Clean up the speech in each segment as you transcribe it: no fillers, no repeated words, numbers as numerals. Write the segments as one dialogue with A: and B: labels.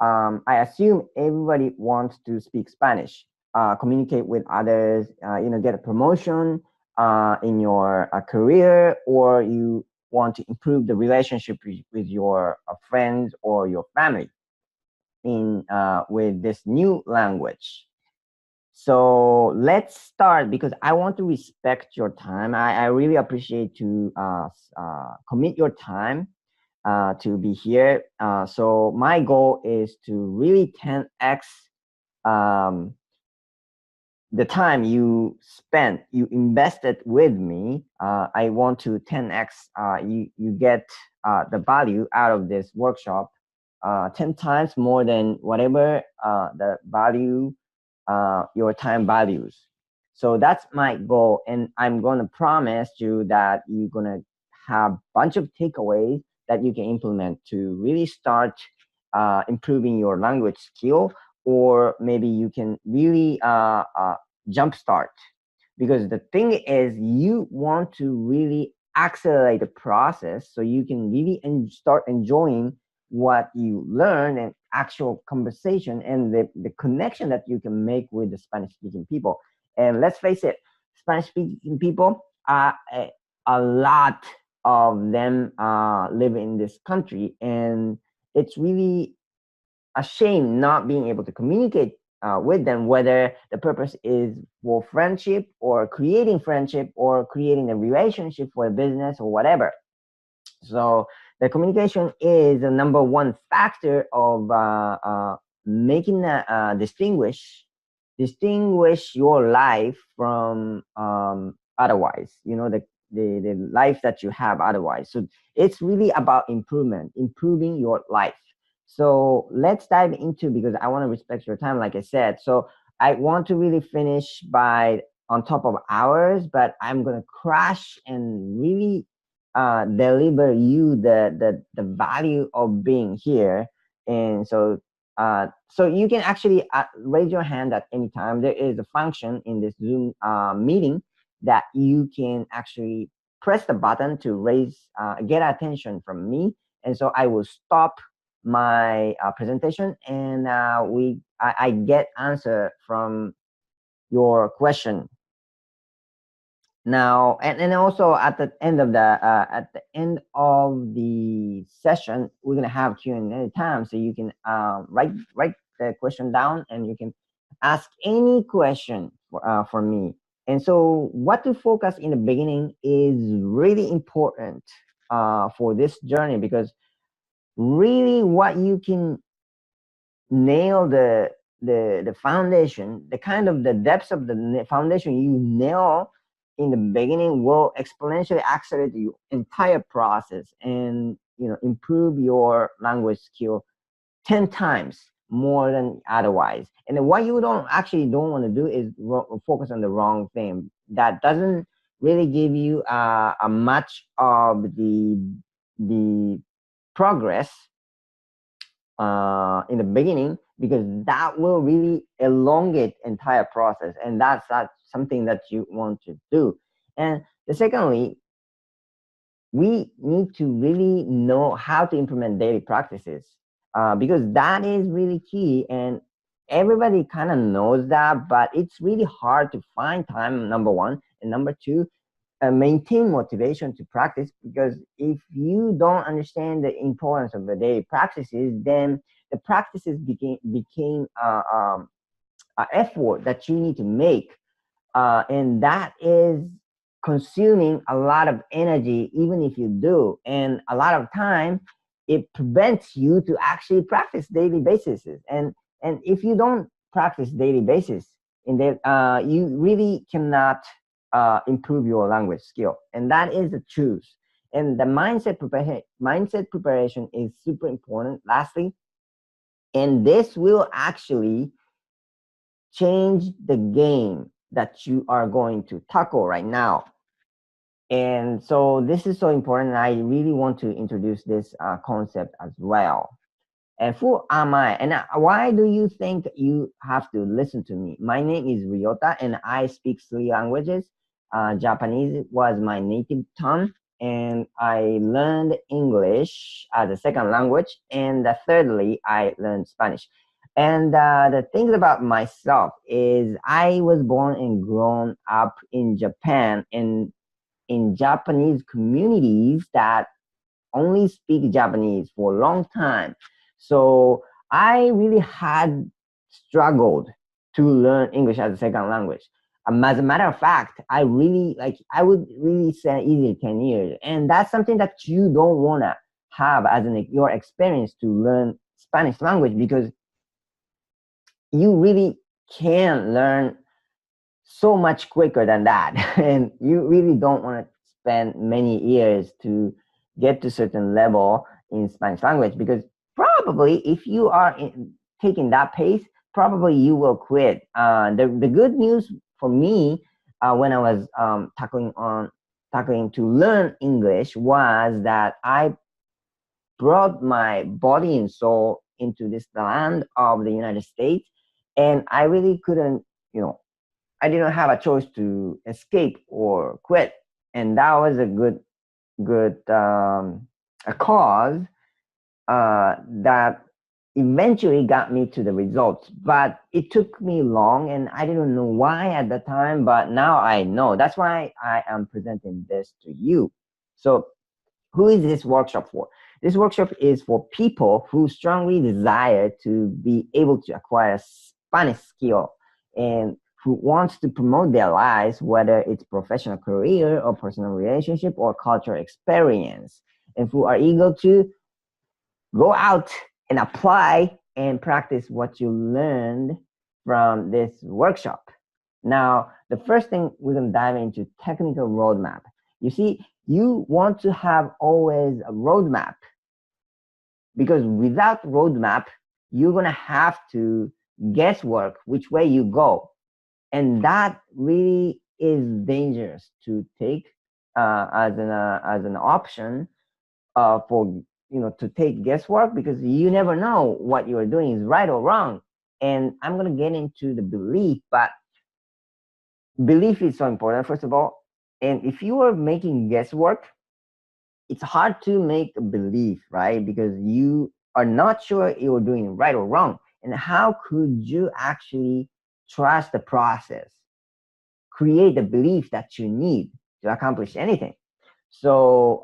A: I assume everybody wants to speak Spanish, communicate with others, get a promotion in your career, or you want to improve the relationship with your friends or your family in with this new language. So let's start because I want to respect your time. I really appreciate to commit your time to be here. So my goal is to really 10x um, the time you invested with me. I want to 10x you get the value out of this workshop 10 times more than whatever the value your time values. So that's my goal, and I'm going to promise you that you're going to have a bunch of takeaways that you can implement to really start improving your language skill, or maybe you can really jumpstart. Because the thing is, you want to really accelerate the process so you can really start enjoying what you learn and actual conversation and the connection that you can make with the Spanish speaking people. And let's face it, Spanish speaking people, a lot of them live in this country, and it's really a shame not being able to communicate with them, whether the purpose is for friendship or creating a relationship for a business or whatever. So the communication is the number one factor of making distinguish your life from otherwise. The life that you have otherwise. So it's really about improving your life. So let's dive into, because I want to respect your time, like I said. So I want to really finish by on top of hours, but I'm gonna crash and really deliver you the value of being here. And so you can actually raise your hand at any time. There is a function in this Zoom meeting that you can actually press the button to get attention from me, and so I will stop my presentation, and I get answer from your question. Now, and also at the end of the session, we're gonna have Q&A time, so you can write the question down, and you can ask any question for me. And so what to focus in the beginning is really important for this journey, because really what you can nail the foundation, the kind of the depths of the foundation you nail in the beginning will exponentially accelerate your entire process, and improve your language skill 10 times more than otherwise. And then what you don't want to do is focus on the wrong thing that doesn't really give you a much of the progress in the beginning, because that will really elongate entire process, and that's not something that you want to do. And secondly, we need to really know how to implement daily practices, because that is really key, and everybody kind of knows that, but it's really hard to find time, number one, and number two, maintain motivation to practice. Because if you don't understand the importance of the daily practices, then the practices became an effort that you need to make, and that is consuming a lot of energy, even if you do, and a lot of time it prevents you to actually practice daily basis. And if you don't practice daily basis, you really cannot improve your language skill, and that is the truth. And the mindset preparation is super important. Lastly, and this will actually change the game that you are going to tackle right now. And so this is so important. I really want to introduce this concept as well. And who am I? And why do you think you have to listen to me? My name is Ryota, and I speak three languages. Japanese was my native tongue. and I learned English as a second language, and thirdly, I learned Spanish. And the things about myself is I was born and grown up in Japan, and in Japanese communities that only speak Japanese for a long time. So I really had struggled to learn English as a second language. As a matter of fact, I would really say easily 10 years. And that's something that you don't want to have as your experience to learn Spanish language, because you really can learn so much quicker than that. And you really don't want to spend many years to get to certain level in Spanish language, because probably if you are taking that pace, probably you will quit. The good news for me, when I was tackling to learn English, was that I brought my body and soul into this land of the United States, and I really couldn't, you know, I didn't have a choice to escape or quit, and that was a good a cause that eventually got me to the results. But it took me long, and I didn't know why at the time. But now I know. That's why I am presenting this to you. So who is this workshop for? This workshop is for people who strongly desire to be able to acquire a Spanish skill, and who wants to promote their lives, whether it's professional career or personal relationship or cultural experience, and who are eager to go out and apply and practice what you learned from this workshop. Now, the first thing we're going to dive into technical roadmap. You see, you want to have always a roadmap, because without roadmap, you're going to have to guesswork which way you go. And that really is dangerous to take as an option for to take guesswork, because you never know what you are doing is right or wrong. And I'm going to get into the belief, but belief is so important, first of all. And if you are making guesswork, it's hard to make a belief, right? Because you are not sure you're doing right or wrong. And how could you actually trust the process, create the belief that you need to accomplish anything? So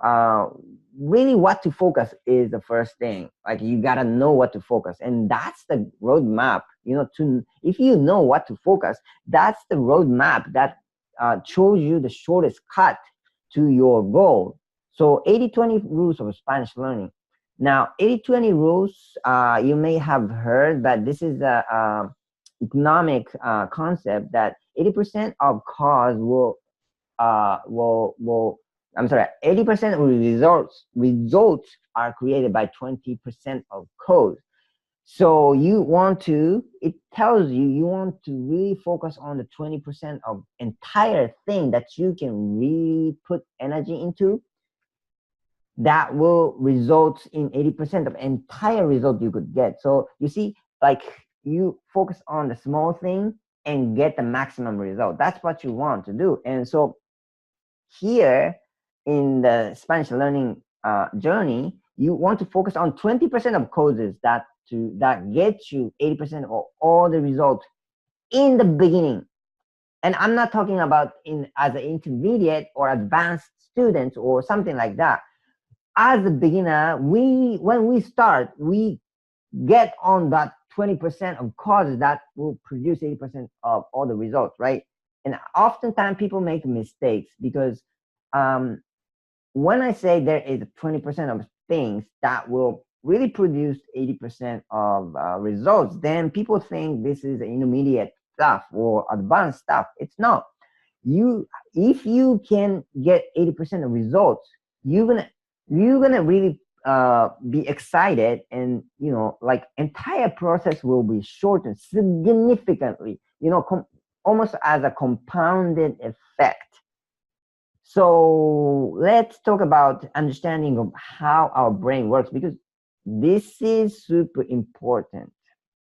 A: really what to focus is the first thing. Like, you got to know what to focus, and that's the roadmap. To if you know what to focus, that's the roadmap that shows you the shortest cut to your goal. So 80-20 rules of Spanish learning. Now 80-20 rules, you may have heard, but this is a economic concept that 80% of cause will I'm sorry, 80% of results are created by 20% of code. So it tells you want to really focus on the 20% of entire thing that you can really put energy into, that will result in 80% of entire result you could get. So you see, like, you focus on the small thing and get the maximum result. That's what you want to do. And so here in the Spanish learning journey, you want to focus on 20% of causes that get you 80% of all the results in the beginning. And I'm not talking about as an intermediate or advanced student or something like that. As a beginner, when we start, we get on that 20% of causes that will produce 80% of all the results, right? And oftentimes people make mistakes, because when I say there is 20% of things that will really produce 80% of results, then people think this is intermediate stuff or advanced stuff. It's not. If you can get 80% of results, you're gonna really be excited, and like, entire process will be shortened significantly. Almost as a compounded effect. So let's talk about understanding of how our brain works, because this is super important.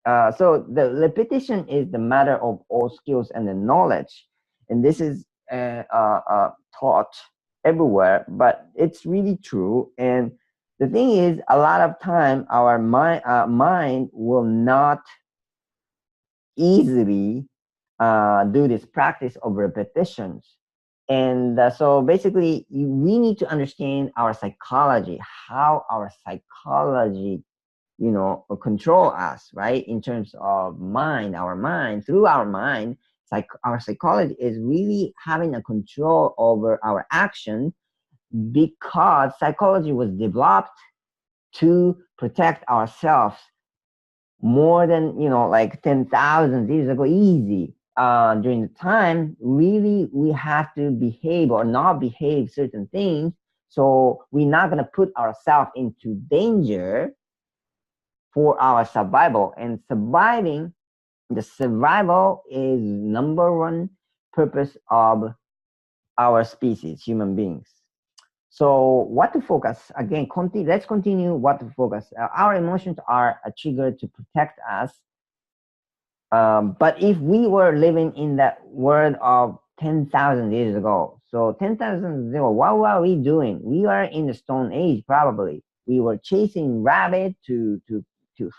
A: So the repetition is the matter of all skills and the knowledge, and this is taught everywhere, but it's really true. And the thing is, a lot of time our mind will not easily do this practice of repetitions. And so basically, we need to understand our psychology, how our psychology, control us, right? In terms of mind, our mind, through our mind, our psychology is really having a control over our action, because psychology was developed to protect ourselves more than, like 10,000 years ago, easy. During the time, really, we have to behave or not behave certain things. So we're not going to put ourselves into danger for our survival. And the survival is number one purpose of our species, human beings. So what to focus? Again, let's continue what to focus. Our emotions are a trigger to protect us. But if we were living in that world of 10,000 years ago, so 10,000 years ago, what were we doing? We are in the Stone Age, probably. We were chasing rabbit to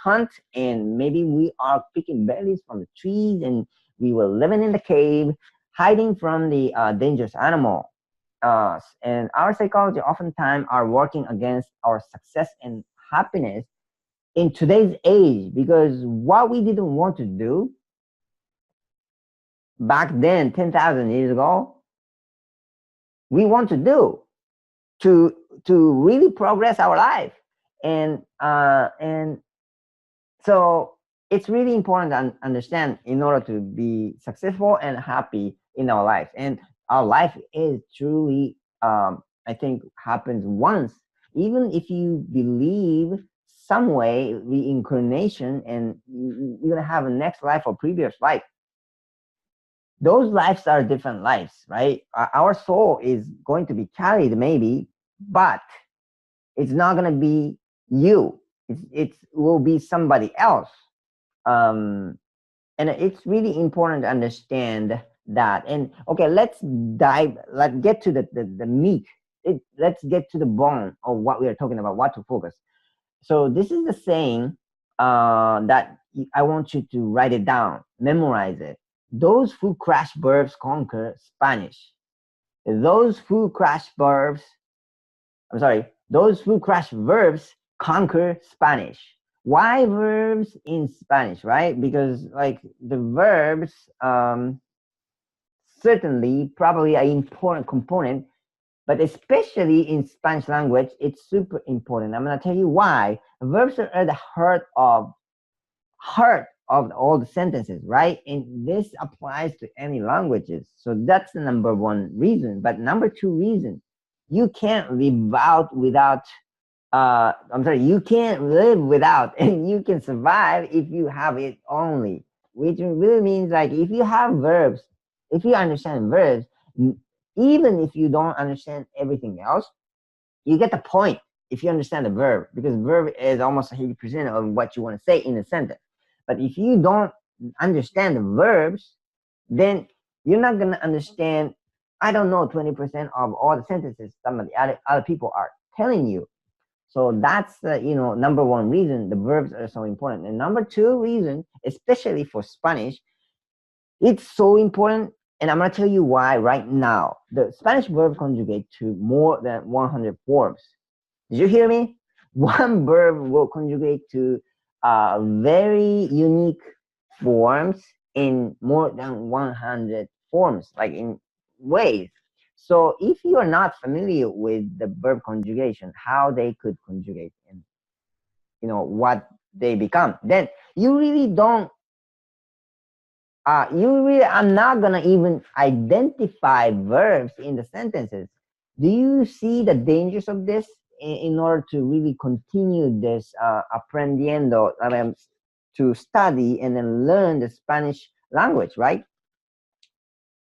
A: hunt, and maybe we are picking berries from the trees, and we were living in the cave, hiding from the dangerous animal. And our psychology oftentimes are working against our success and happiness in today's age, because what we didn't want to do back then, 10,000 years ago, we want to do to really progress our life. And so it's really important to understand in order to be successful and happy in our life. And our life is truly, I think, happens once. Even if you believe some way reincarnation and you're gonna have a next life or previous life, those lives are different lives, right? Our soul is going to be carried maybe, but it's not going to be you. It will be somebody else. And it's really important to understand that. And okay, let's get to the meat. Let's get to the bone of what we are talking about, what to focus. So this is the saying that I want you to write it down, memorize it. Those who crash verbs conquer Spanish. Those who crash verbs, I'm sorry, those who crash verbs conquer Spanish. Why verbs in Spanish, right? Because like the verbs, certainly probably an important component, but especially in Spanish language, it's super important. I'm gonna tell you why. Verbs are at the heart of all the sentences, right? And this applies to any languages. So that's the number one reason. But number two reason, you can't live out without you can't live without, and you can survive if you have it only, which really means like if you have verbs, if you understand verbs, even if you don't understand everything else, you get the point if you understand the verb, because verb is almost 80% of what you want to say in a sentence. But if you don't understand the verbs, then you're not going to understand, I don't know, 20% of all the sentences some of the other people are telling you. So that's the number one reason the verbs are so important. And number two reason, especially for Spanish, it's so important. And I'm going to tell you why right now. The Spanish verb conjugate to more than 100 forms. Did you hear me? One verb will conjugate to very unique forms in more than 100 forms, like in ways. So if you are not familiar with the verb conjugation, how they could conjugate and what they become, then you really don't you really are not gonna even identify verbs in the sentences. Do you see the dangers of this in order to really continue this aprendiendo, to study and then learn the Spanish language, right?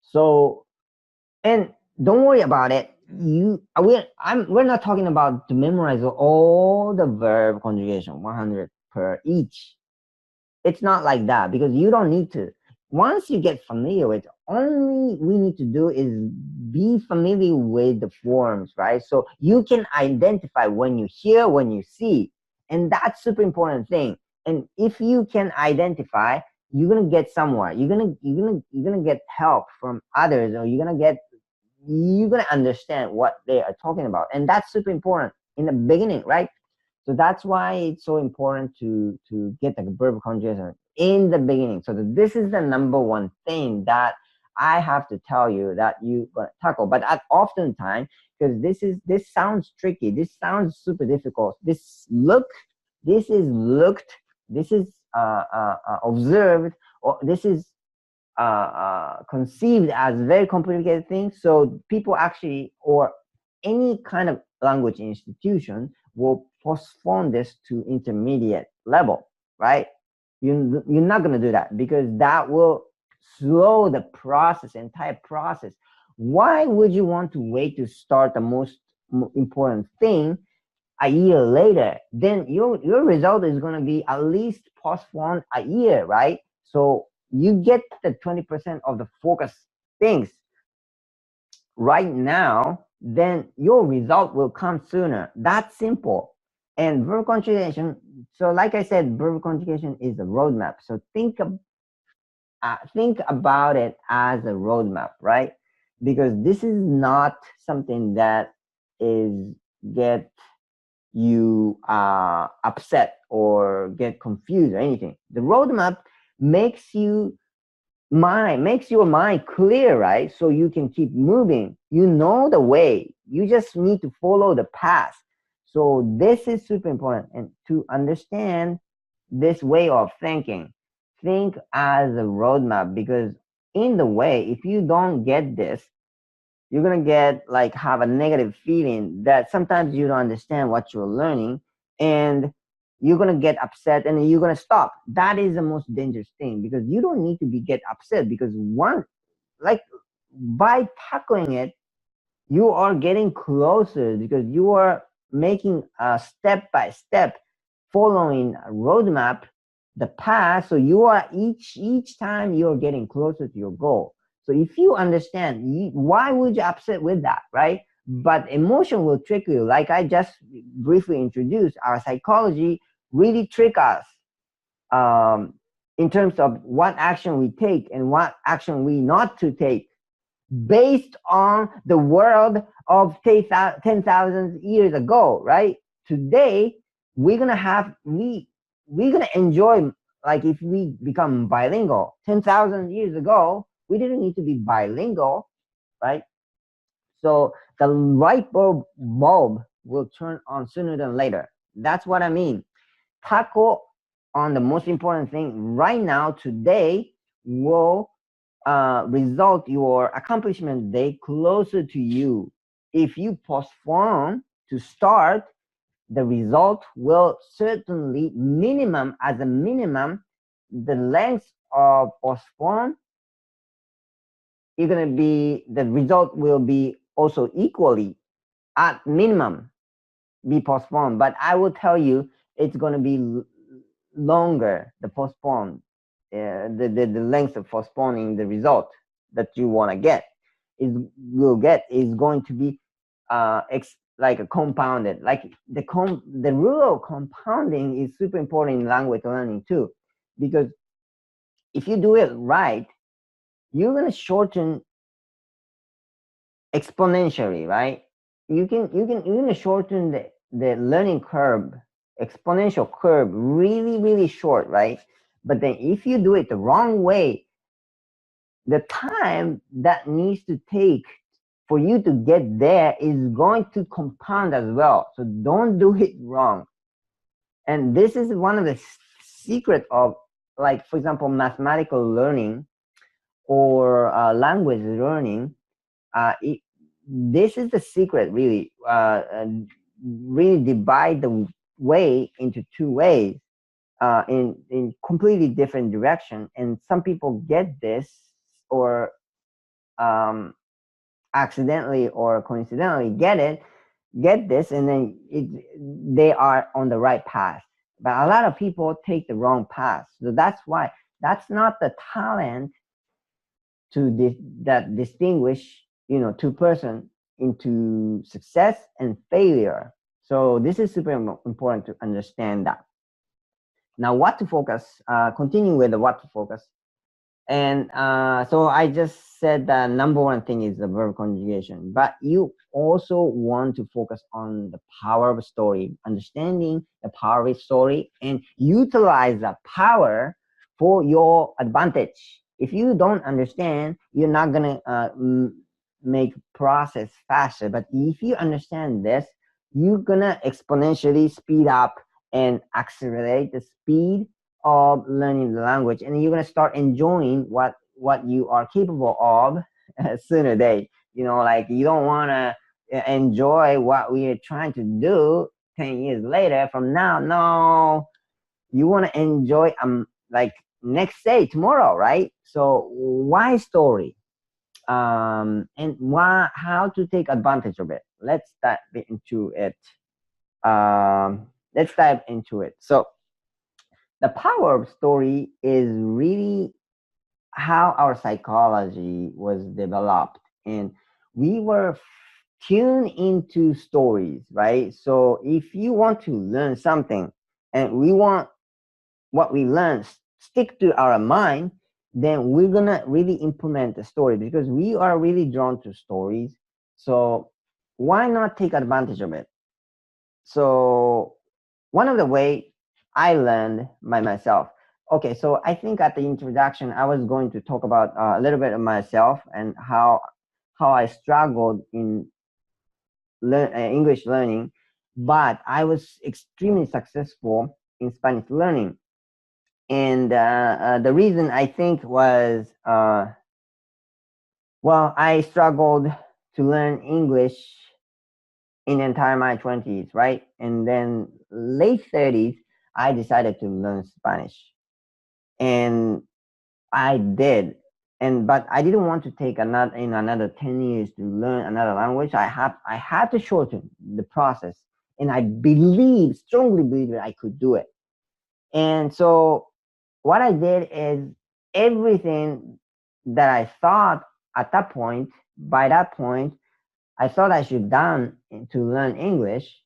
A: So, and don't worry about it. We're not talking about to memorize all the verb conjugation, 100 per each. It's not like that, because you don't need to. once you get familiar with, only we need to do is be familiar with the forms, right? So you can identify when you hear, when you see, and that's super important thing. And if you can identify, you're gonna get somewhere. You're gonna get help from others, or you're gonna understand what they are talking about, and that's super important in the beginning, right? So that's why it's so important to get the verb conjugation in the beginning. So this is the number one thing that I have to tell you that you gonna tackle. But at oftentimes, because this sounds tricky, this sounds super difficult. This is looked, this is observed, or this is conceived as very complicated things. So people actually, or any kind of language institution, will postpone this to intermediate level, right? You're not going to do that, because that will slow the process, entire process. Why would you want to wait to start the most important thing a year later? Then your result is going to be at least postponed a year, right? So you get the 20% of the focus things right now, then your result will come sooner. That's simple. And verb conjugation, so like I said, verb conjugation is a roadmap. So think about it as a roadmap, right? Because this is not something that is get you upset or get confused or anything. The roadmap makes makes your mind clear, right? So you can keep moving. You know the way. You just need to follow the path. So this is super important. And to understand this way of thinking, think as a roadmap, because in the way, if you don't get this, you're gonna get like have a negative feeling that sometimes you don't understand what you're learning, and you're gonna get upset and then you're gonna stop. That is the most dangerous thing, because you don't need to be get upset, because one, like, by tackling it, you are getting closer, because you are making a step by step, following a roadmap, the path. So you are each time you're getting closer to your goal. So if you understand, why would you upset with that, right? But emotion will trick you, like I just briefly introduced. Our psychology really trick us, um, in terms of what action we take and what action we not to take, based on the world of 10,000 years ago, right? Today, we're gonna enjoy, like, if we become bilingual. 10,000 years ago, we didn't need to be bilingual, right? So the light bulb will turn on sooner than later. That's what I mean. Tackle on the most important thing right now, today, will result your accomplishment day closer to you. If you postpone to start, the result will certainly minimum, as a minimum, the length of postpone, you're gonna be, the result will be also equally, at minimum, be postponed. But I will tell you, it's gonna be longer, the postpone, the length of postponing the result that you want to get is going to be like a compounded, like the rule of compounding is super important in language learning too, because if you do it right, you're going to shorten exponentially, right? You're going to shorten the learning curve, exponential curve, really, really short, right? But then if you do it the wrong way, the time that needs to take for you to get there is going to compound as well. So don't do it wrong. And this is one of the secret of, like, for example, mathematical learning or language learning. This is the secret, really. Really divide the way into two ways, in completely different direction. And some people get this, or accidentally or coincidentally get this, and then they are on the right path. But a lot of people take the wrong path. So that's why, that's not the talent to that distinguish, two person into success and failure. So this is super important to understand that. Now, what to focus? Continue with the what to focus. And so I just said the number one thing is the verb conjugation, but you also want to focus on the power of a story, understanding the power of a story, and utilize the power for your advantage. If you don't understand, you're not gonna make process faster. But if you understand this, you're gonna exponentially speed up and accelerate the speed of learning the language, and you're gonna start enjoying what you are capable of sooner day. Like you don't wanna enjoy what we are trying to do 10 years later from now. No, you wanna enjoy like next day, tomorrow, right? So why story? And how to take advantage of it. Let's dive into it. Let's dive into it. So the power of story is really how our psychology was developed, and we were tuned into stories, right? So if you want to learn something and we want what we learn stick to our mind, then we're gonna really implement the story because we are really drawn to stories. So why not take advantage of it? So one of the way I learned by myself. Okay, so I think at the introduction I was going to talk about a little bit of myself and how I struggled in English learning, but I was extremely successful in Spanish learning. And the reason I think was, well, I struggled to learn English in entire my 20s, right? And then late 30s, I decided to learn Spanish. And I did. But I didn't want to take another 10 years to learn another language. I had to shorten the process. And I strongly believe that I could do it. And so what I did is everything that I thought at that point, by that point, I thought I should done to learn English,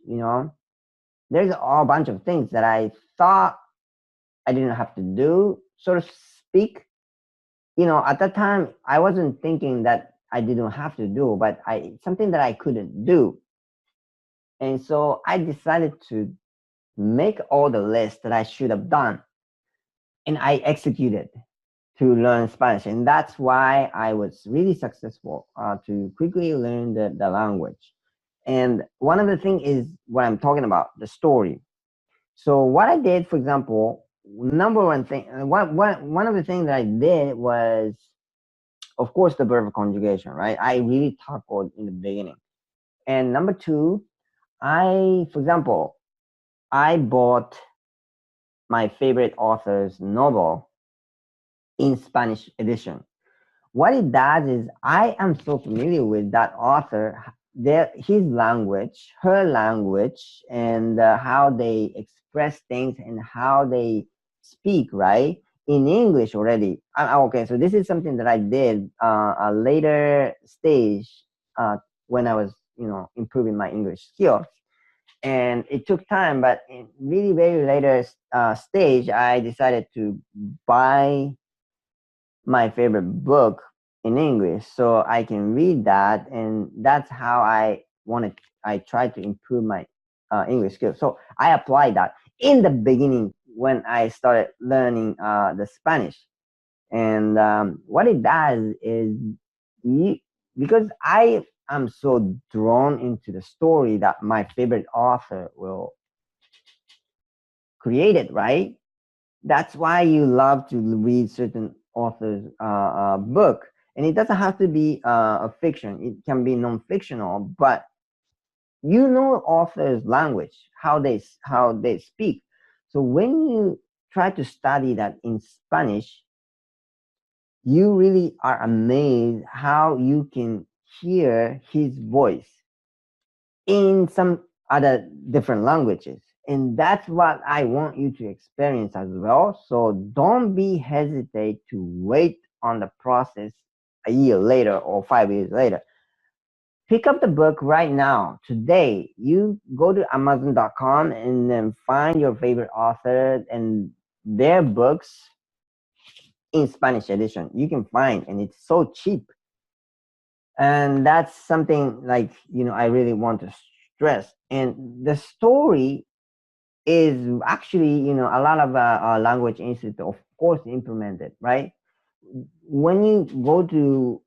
A: there's a whole bunch of things that I thought I didn't have to do, so to speak. At that time, I wasn't thinking that I didn't have to do, but something that I couldn't do. And so I decided to make all the lists that I should have done, and I executed to learn Spanish. And that's why I was really successful to quickly learn the language. And one of the things is what I'm talking about, the story. So what I did, for example, number one thing, one of the things that I did was, of course, the verb conjugation, right? I really tackled in the beginning. And number two, for example, I bought my favorite author's novel in Spanish edition. What it does is I am so familiar with that author, his language, her language, and how they express things and how they speak, right? In English already. Okay, so this is something that I did a later stage when I was, improving my English skills. And it took time, but in really very later stage, I decided to buy my favorite book in English so I can read that, and that's how I tried to improve my English skills. So I applied that in the beginning when I started learning the Spanish. And what it does is, because I am so drawn into the story that my favorite author will create it, right? That's why you love to read certain authors' book, and it doesn't have to be a fiction. It can be non-fictional, but authors' language, how they speak. So when you try to study that in Spanish, you really are amazed how you can hear his voice in some other different languages. And that's what I want you to experience as well. So don't be hesitate to wait on the process a year later or 5 years later. Pick up the book right now, today. You go to Amazon.com and then find your favorite author and their books in Spanish edition. You can find, and it's so cheap. And that's something like, I really want to stress. And the story is actually, a lot of language institute, of course, implemented, right? When you go to,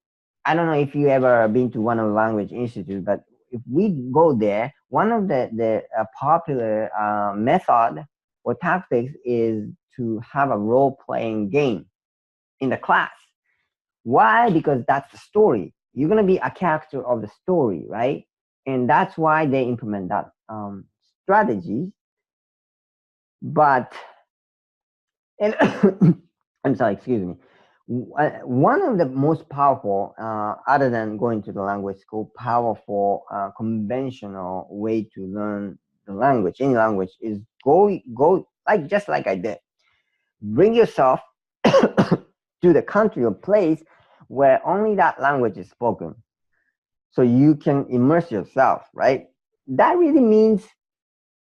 A: I don't know if you ever been to one of the language institute, but if we go there, one of the popular method or tactics is to have a role-playing game in the class. Why? Because that's the story. You're gonna be a character of the story, right? And that's why they implement that strategy. But and I'm sorry, excuse me. One of the most powerful, other than going to the language school, powerful conventional way to learn the language, any language, is go like just like I did. Bring yourself to the country or place where only that language is spoken, so you can immerse yourself. Right? That really means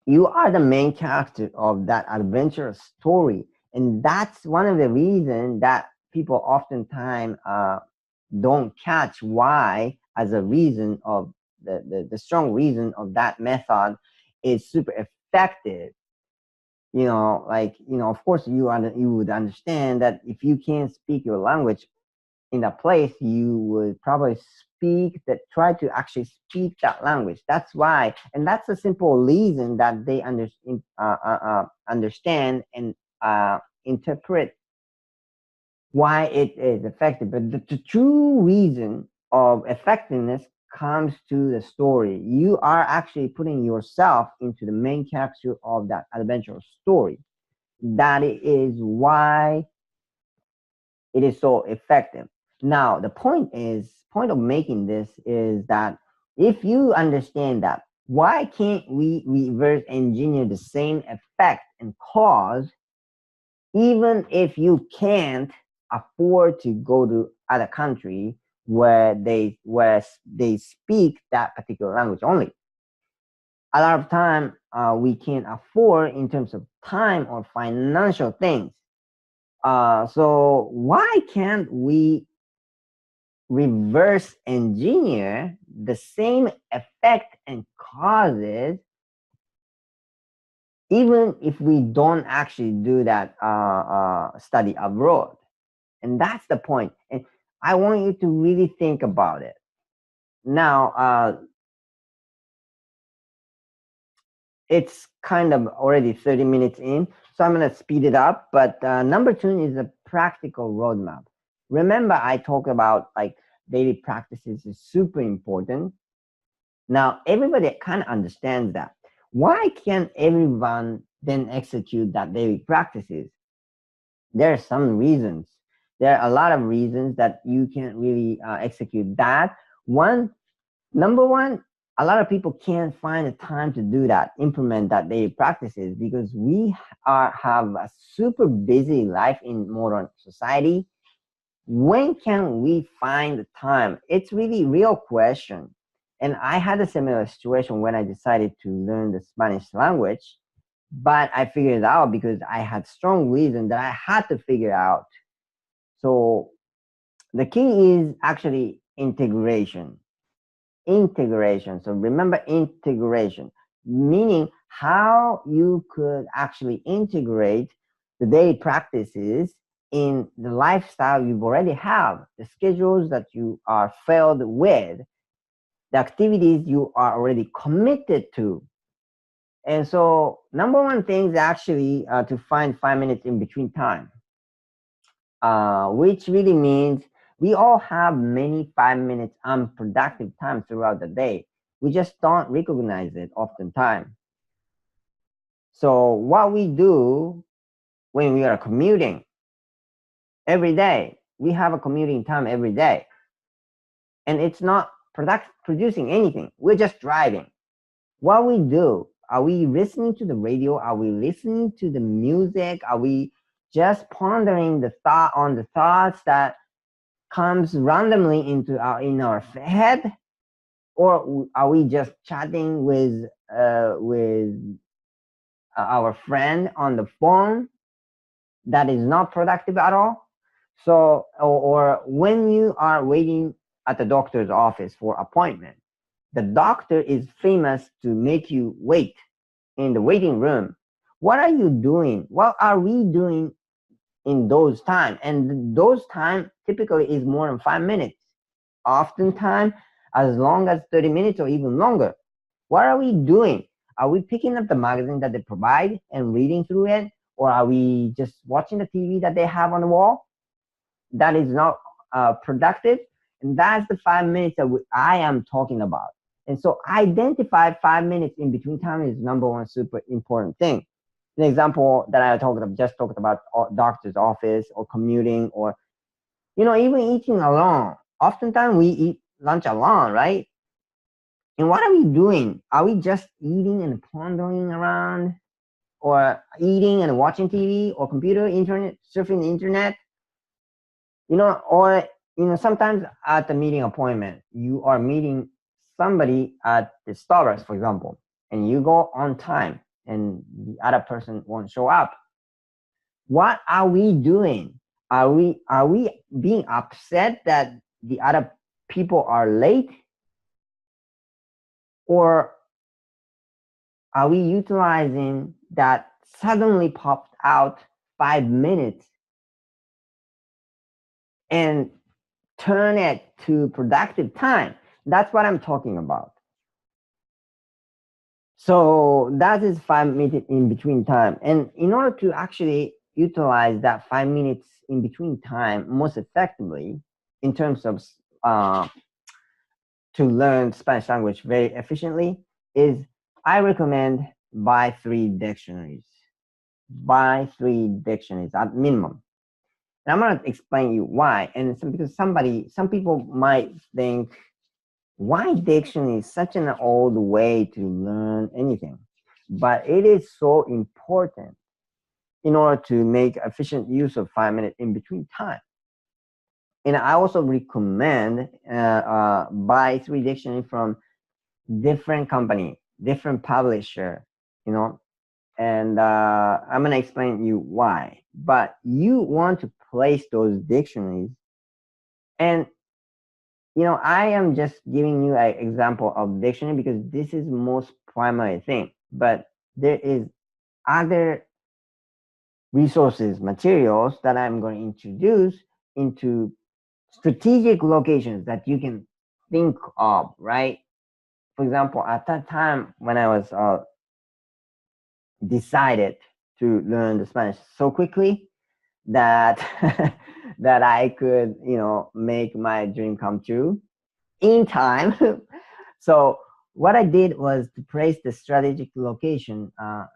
A: you are the main character of that adventurous story, and that's one of the reasons that people oftentimes don't catch why, as a reason of the strong reason of that method is super effective. Of course you would understand that if you can't speak your language in that place, you would probably try to actually speak that language. That's why, and that's a simple reason that they understand and interpret why it is effective. But the true reason of effectiveness comes to the story. You are actually putting yourself into the main character of that adventure story. That is why it is so effective. Now, the point of making this is that if you understand that, why can't we reverse engineer the same effect and cause, even if you can't afford to go to other country where they speak that particular language only? A lot of time we can't afford in terms of time or financial things. So why can't we reverse engineer the same effect and causes, even if we don't actually do that study abroad? And that's the point. And I want you to really think about it. Now, it's kind of already 30 minutes in, so I'm going to speed it up. But number 2 is a practical roadmap. Remember, I talked about like daily practices is super important. Now, everybody kind of understands that. Why can't everyone then execute that daily practices? There are some reasons. There are a lot of reasons that you can't really execute that. Number one, a lot of people can't find the time to do that, implement that daily practices, because we have a super busy life in modern society. When can we find the time? It's really a real question. And I had a similar situation when I decided to learn the Spanish language, but I figured it out because I had strong reason that I had to figure out. So the key is actually integration. Integration. So remember integration, meaning how you could actually integrate the daily practices in the lifestyle you already have, the schedules that you are filled with, the activities you are already committed to. And so number one thing is actually to find 5 minutes in between time, which really means we all have many 5 minutes unproductive time throughout the day. We just don't recognize it oftentimes. So what we do when we are commuting every day, we have a commuting time every day, and it's not producing anything. We're just driving. What we do, are we listening to the radio? Are we listening to the music? Are we just pondering the thoughts that comes randomly into in our head, or are we just chatting with our friend on the phone that is not productive at all? So, or when you are waiting at the doctor's office for appointment, the doctor is famous to make you wait in the waiting room. What are you doing? What are we doing in those time? And those time typically is more than 5 minutes. Oftentimes, as long as 30 minutes or even longer. What are we doing? Are we picking up the magazine that they provide and reading through it? Or are we just watching the TV that they have on the wall? That is not productive. And that's the 5 minutes that I am talking about. And so identify 5 minutes in between time is number one super important thing. An example that I just talked about doctor's office or commuting, or even eating alone. Oftentimes we eat lunch alone, right? And what are we doing? Are we just eating and pondering around, or eating and watching TV or computer, internet, surfing the internet? Or sometimes at the meeting appointment, you are meeting somebody at the Starbucks, for example, and you go on time and the other person won't show up. What are we doing? Are we being upset that the other people are late? Or are we utilizing that suddenly popped out 5 minutes and turn it to productive time? That's what I'm talking about. So that is 5 minutes in between time. And in order to actually utilize that 5 minutes in between time most effectively in terms of to learn Spanish language very efficiently, is I recommend buy 3 dictionaries. Buy 3 dictionaries at minimum. And I'm going to explain you why. And because some people might think, why dictionary is such an old way to learn anything? But it is so important in order to make efficient use of 5 minutes in between time. And I also recommend buy 3 dictionaries from different company, different publisher, and I'm going to explain you why. But you want to place those dictionaries, and I am just giving you an example of dictionary because this is most primary thing, but there is other resources, materials that I'm going to introduce into strategic locations that you can think of, right? For example, at that time when I was decided to learn the Spanish so quickly that that I could, make my dream come true in time. So what I did was to place the strategic location,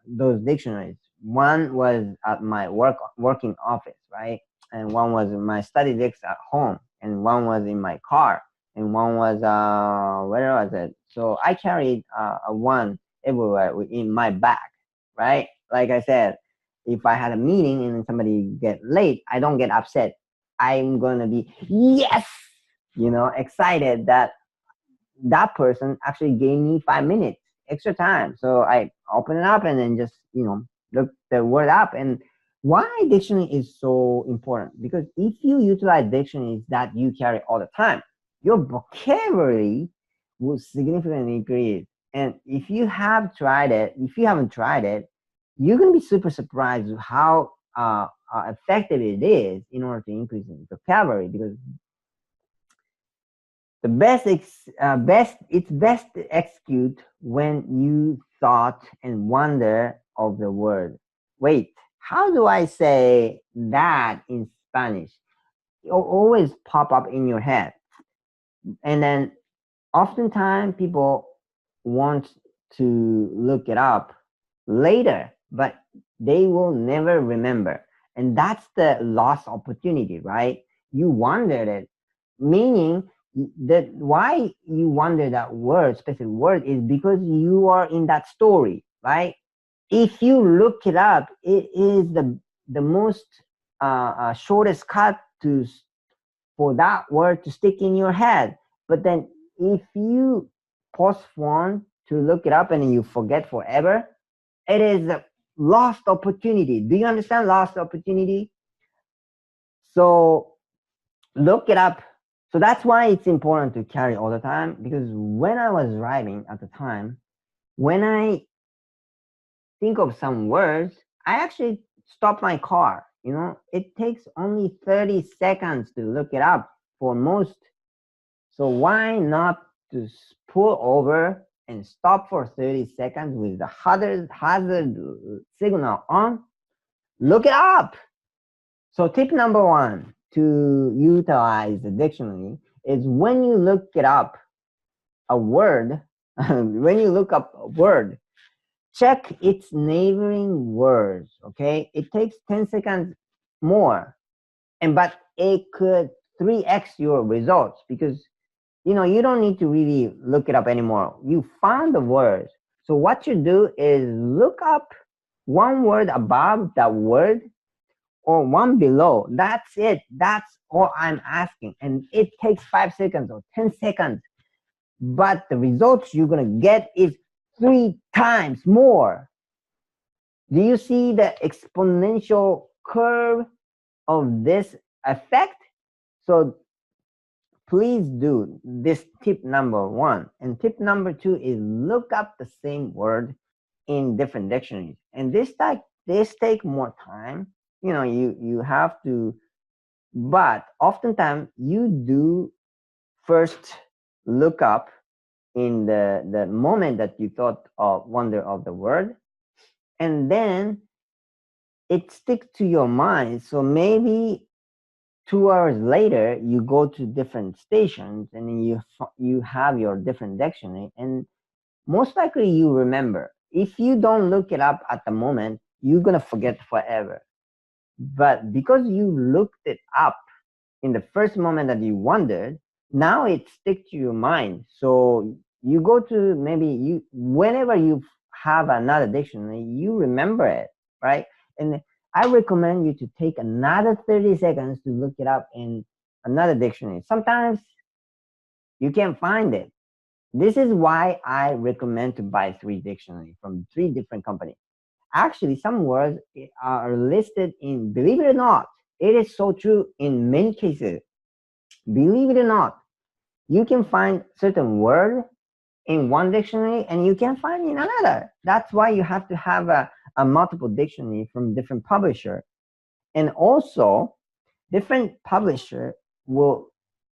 A: those dictionaries. One was at my working office, right? And one was in my study desk at home, and one was in my car, and one was where was it? So I carried one everywhere in my bag, right? Like I said, if I had a meeting and somebody get late, I don't get upset. I'm gonna be yes, excited that that person actually gave me 5 minutes extra time. So I open it up and then just, look the word up. And why dictionary is so important? Because if you utilize dictionaries that you carry all the time, your vocabulary will significantly increase. And if you haven't tried it, you're going to be super surprised how effective it is in order to increase in vocabulary, because the it's best to execute when you thought and wonder of the word. Wait, how do I say that in Spanish? It'll always pop up in your head. And then oftentimes people want to look it up later, but they will never remember. And that's the lost opportunity, right? You wondered it, meaning that why you wonder that word, specific word, is because you are in that story, right? If you look it up, it is the most shortest cut for that word to stick in your head. But then if you postpone to look it up and you forget forever, it is a lost opportunity. Do you understand lost opportunity? So look it up. So that's why it's important to carry all the time, because when I was driving at the time, when I think of some words, I actually stop my car. You know, it takes only 30 seconds to look it up for most. So why not to pull over and stop for 30 seconds with the hazard signal on? Look it up. So tip number one to utilize the dictionary is when you look it up, a word, when you look up a word, check its neighboring words, okay? It takes 10 seconds more, but it could 3x your results, because you know you don't need to really look it up anymore. You found the words. So what you do is look up one word above that word or one below. That's it. That's all I'm asking. And it takes 5 seconds or 10 seconds. But the results you're going to get is 3 times more. Do you see the exponential curve of this effect? So please do this tip number one. And tip number two is look up the same word in different dictionaries. And this take more time. You know, you have to, but oftentimes you do first look up in the moment that you thought of wonder of the word, and then it sticks to your mind. So maybe 2 hours later you go to different stations and then you have your different dictionary, and most likely you remember. If you don't look it up at the moment, you're gonna forget forever. But because you looked it up in the first moment that you wondered, now it sticks to your mind. So you go to, maybe you, whenever you have another dictionary, you remember it, right? And I recommend you to take another 30 seconds to look it up in another dictionary. Sometimes you can't find it. This is why I recommend to buy 3 dictionaries from 3 different companies. Actually, some words are listed in, believe it or not, it is so true in many cases. Believe it or not, you can find certain word in one dictionary and you can find in another. That's why you have to have a multiple dictionary from different publisher. And also, different publisher will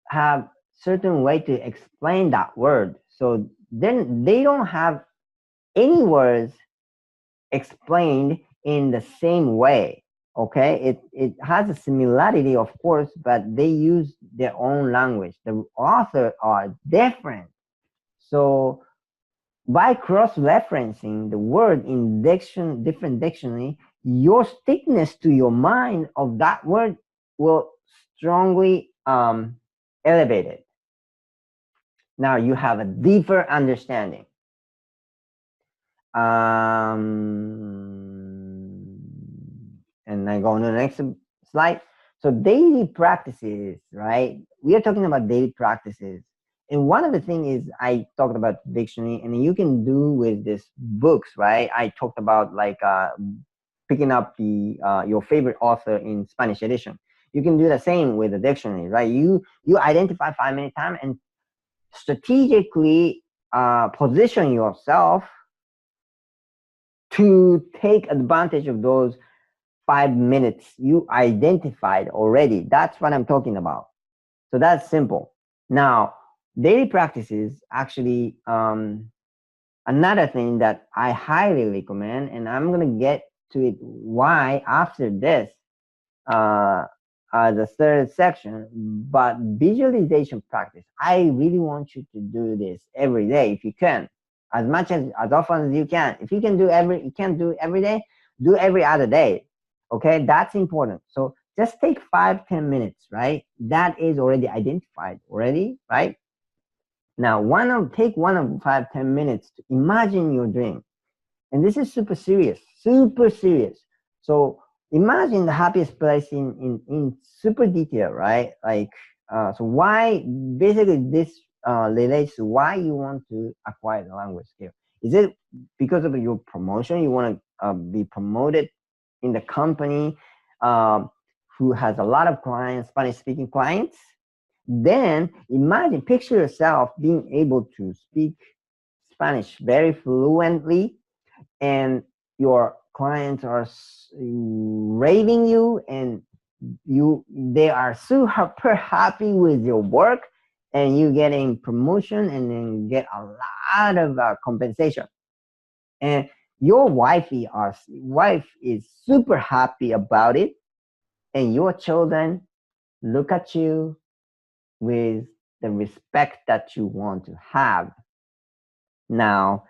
A: have certain way to explain that word. So then they don't have any words explained in the same way. Okay, it has a similarity, of course, but they use their own language. The author are different. So by cross-referencing the word in different dictionary, your stickiness to your mind of that word will strongly elevate it. Now you have a deeper understanding. And I go on to the next slide. So daily practices, right? We are talking about daily practices. And one of the things is I talked about dictionary, and you can do with this books, right? I talked about like picking up the your favorite author in Spanish edition. You can do the same with the dictionary, right? You identify 5 minute time and strategically position yourself to take advantage of those 5 minutes you identified already. That's what I'm talking about. So that's simple. Now, daily practices actually another thing that I highly recommend, and I'm gonna get to it why after this the third section. But visualization practice, I really want you to do this every day if you can, as much as often as you can. If you can do you can't do every day, do every other day. Okay, that's important. So just take 5-10 minutes, right? That is already identified already, right? Now take 5-10 minutes to imagine your dream. And this is super serious, super serious. So imagine the happiest place in super detail, right? Like So why, basically this relates to why you want to acquire the language skill. Is it because of your promotion? You want to be promoted in the company who has a lot of clients, Spanish speaking clients? Then imagine, picture yourself being able to speak Spanish very fluently, and your clients are raving you, and they are super happy with your work, and you getting promotion and then get a lot of compensation, and your wife is super happy about it, and your children look at you with the respect that you want to have. Now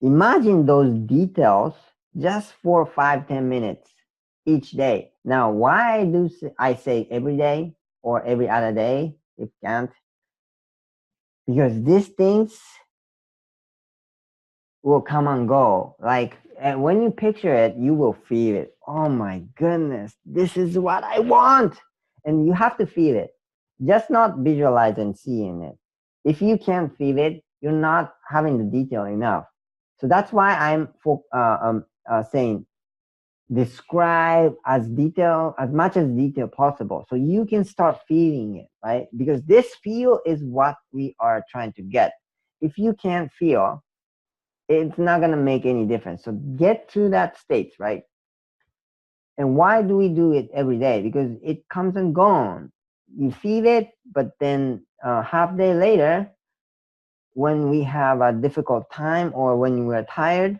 A: imagine those details just for 5-10 minutes each day. Now, why do I say every day or every other day if can't? Because these things will come and go. Like, and when you picture it, you will feel it. Oh my goodness, this is what I want. And you have to feel it, just not visualize and seeing it. If you can't feel it, you're not having the detail enough. So that's why I'm saying describe as much as detail possible, so you can start feeling it, right? Because this feel is what we are trying to get. If you can't feel, it's not going to make any difference. So get to that state, right? And why do we do it every day? Because it comes and gone. You feel it, but then half day later, when we have a difficult time or when we're tired,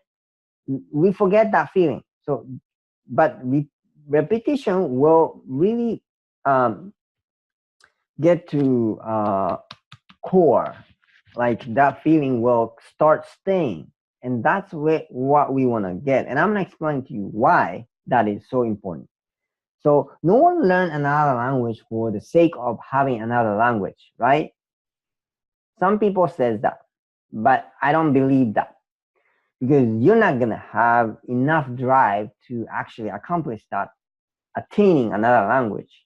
A: we forget that feeling. So, but repetition will really get to core, like that feeling will start staying, and that's what we want to get. And I'm going to explain to you why that is so important. So no one learn another language for the sake of having another language, right? Some people says that, but I don't believe that, because you're not going to have enough drive to actually accomplish that, attaining another language,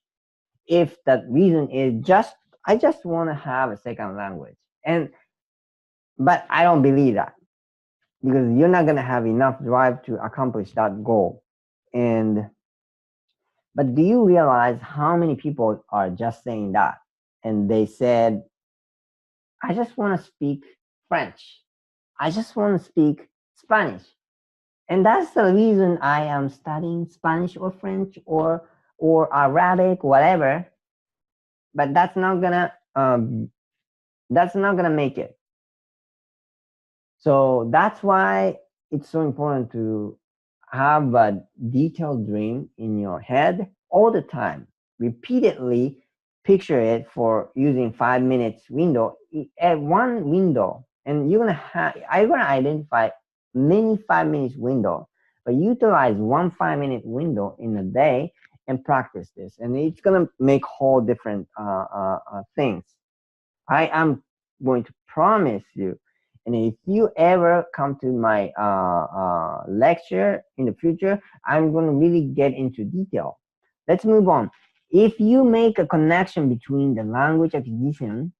A: if that reason is just I just want to have a second language. And but I don't believe that, because you're not going to have enough drive to accomplish that goal. And but do you realize how many people are just saying that, and they said, I just want to speak French, I just want to speak Spanish, and that's the reason I am studying Spanish or French or Arabic, whatever. But that's not gonna make it. So that's why it's so important to have a detailed dream in your head all the time. Repeatedly picture it for using 5 minutes window at one window, and I'm gonna identify many 5 minutes window, but utilize one 5 minute window in a day and practice this, and it's gonna make whole different things. I am going to promise you. And if you ever come to my lecture in the future, I'm going to really get into detail. Let's move on. If you make a connection between the language acquisition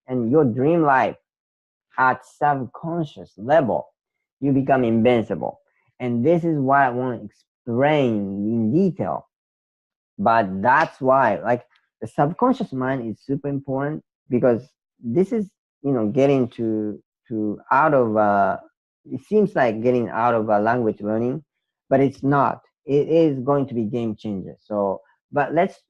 A: and your dream life at subconscious level, you become invincible. And this is what I want to explain in detail. But that's why, like, the subconscious mind is super important, because this is, getting to out of it seems like getting out of language learning, but it's not. It is going to be game changer. So but let's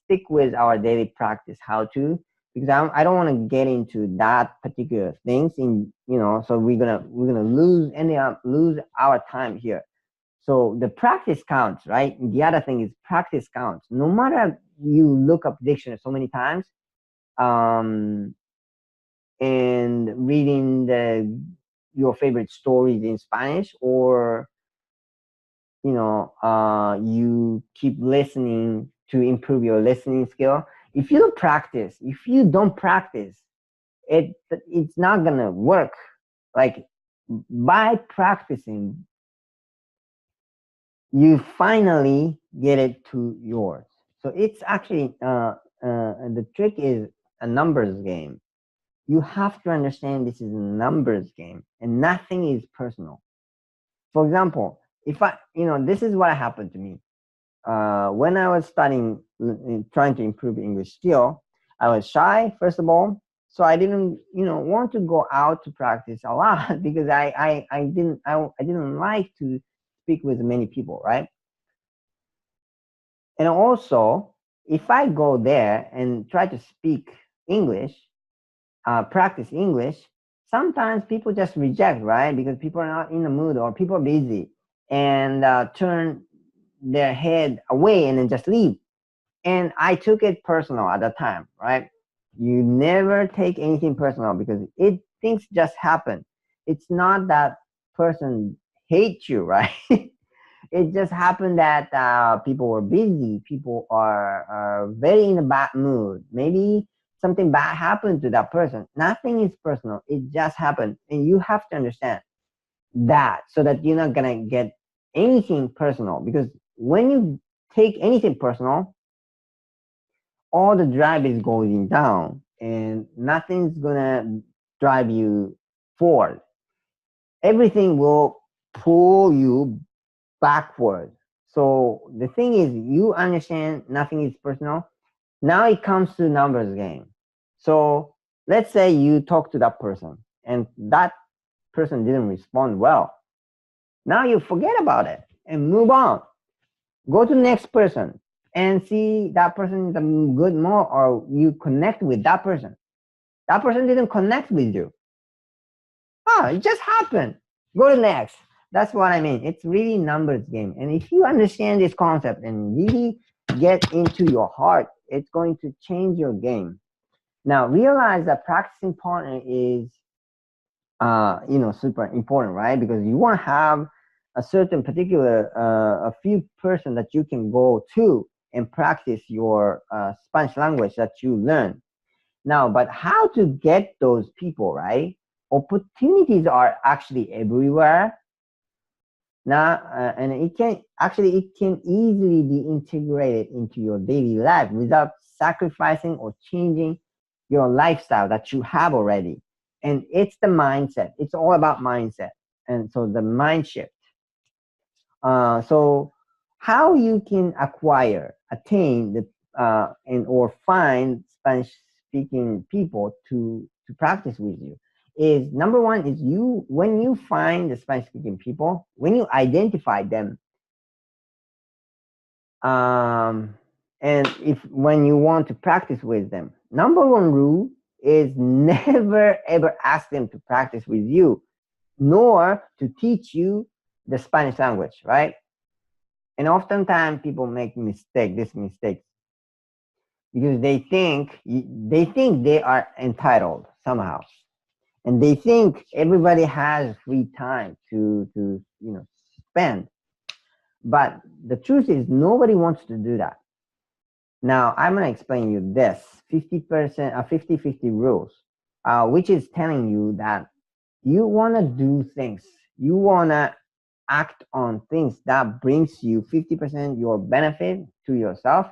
A: stick with our daily practice, how to, because I don't want to get into that particular things in, so we're gonna lose our time here. So the practice counts, right? The other thing is practice counts. No matter you look up dictionary so many times, um, and reading your favorite stories in Spanish, or you keep listening to improve your listening skill. If you don't practice, it's not gonna work. Like, by practicing, you finally get it to yours. So it's actually the trick is a numbers game. You have to understand this is a numbers game and nothing is personal. For example, if I, this is what happened to me. When I was studying, trying to improve English skill, I was shy, first of all. So I didn't, want to go out to practice a lot because I didn't like to speak with many people, right? And also, if I go there and try to speak English, practice English, sometimes people just reject, right? Because people are not in the mood or people are busy and turn their head away and then just leave. And I took it personal at the time, right? You never take anything personal because things just happen. It's not that person hates you, right? It just happened that people were busy. People are very in a bad mood. Maybe something bad happened to that person. Nothing is personal. It just happened. And you have to understand that so that you're not going to get anything personal. Because when you take anything personal, all the drive is going down and nothing's going to drive you forward. Everything will pull you backward. So the thing is, you understand nothing is personal. Now it comes to numbers game. So let's say you talk to that person and that person didn't respond well. Now you forget about it and move on. Go to the next person and see that person is a good mood or you connect with that person. That person didn't connect with you. It just happened. Go to next. That's what I mean. It's really numbers game. And if you understand this concept and really get into your heart, it's going to change your game. Now realize that practicing partner is super important, right? Because you want to have a certain particular a few person that you can go to and practice your Spanish language that you learn. Now, but how to get those people, right? Opportunities are actually everywhere now, and it can easily be integrated into your daily life without sacrificing or changing your lifestyle that you have already. And it's the mindset. It's all about mindset. And so the mind shift. So how you can attain the and or find Spanish speaking people to practice with you is number one is when you find the Spanish speaking people, when you identify them, um, and if when you want to practice with them, number one rule is never ever ask them to practice with you, nor to teach you the Spanish language, right? And oftentimes people make this mistake because they think they are entitled somehow, and they think everybody has free time to spend. But the truth is, nobody wants to do that. Now I'm gonna explain you this 50% 50-50 rules, which is telling you that you wanna do things, you wanna act on things that brings you 50% your benefit to yourself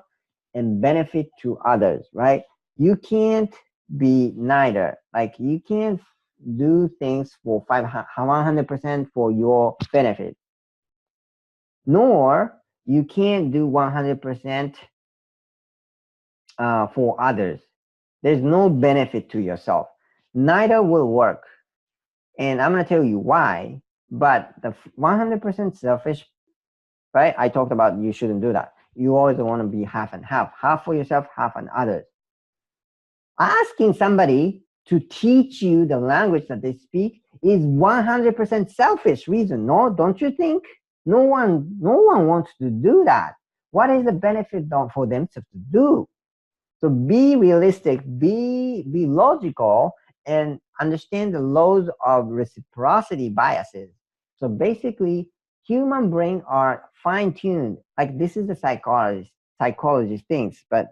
A: and benefit to others, right? You can't be neither. Like you can't do things for 100% for your benefit, nor you can't do 100% for others. There's no benefit to yourself. Neither will work. And I'm going to tell you why. But the 100% selfish, right? I talked about you shouldn't do that. You always want to be half and half for yourself, half on others. Asking somebody to teach you the language that they speak is 100% selfish reason. No, don't you think? No one wants to do that. What is the benefit for themselves to do? So be realistic, be logical, and understand the laws of reciprocity biases. So basically, human brain are fine-tuned. Like this is the psychologist things, but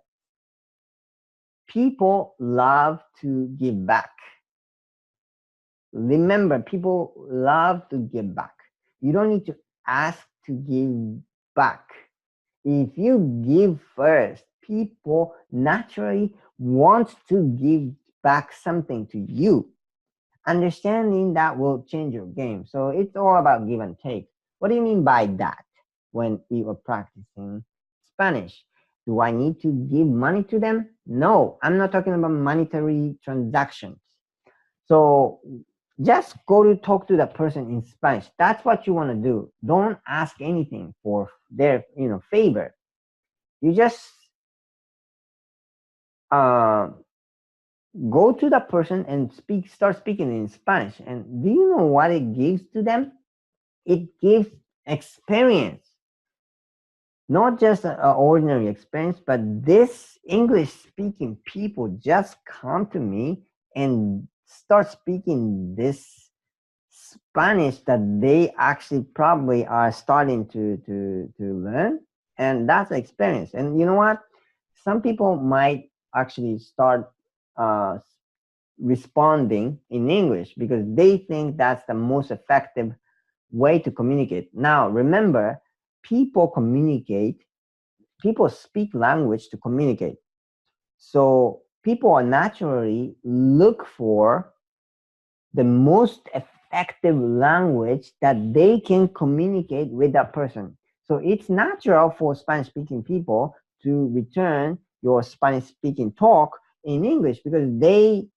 A: people love to give back. Remember, people love to give back. You don't need to ask to give back. If you give first, people naturally want to give back something to you. Understanding that will change your game. So it's all about give and take. What do you mean by that when we were practicing Spanish? Do I need to give money to them? No, I'm not talking about monetary transactions. So just go to talk to that person in Spanish. That's what you want to do. Don't ask anything for their favor. You just uh, go to the person and start speaking in Spanish. And do you know what it gives to them? It gives experience, not just an ordinary experience, but this English speaking people just come to me and start speaking this Spanish that they actually probably are starting to learn, and that's experience. And you know what? Some people might actually start uh, responding in English because they think that's the most effective way to communicate. Now, remember, people communicate, people speak language to communicate. So people are naturally look for the most effective language that they can communicate with that person. So it's natural for Spanish speaking people to return your Spanish speaking talk in English because they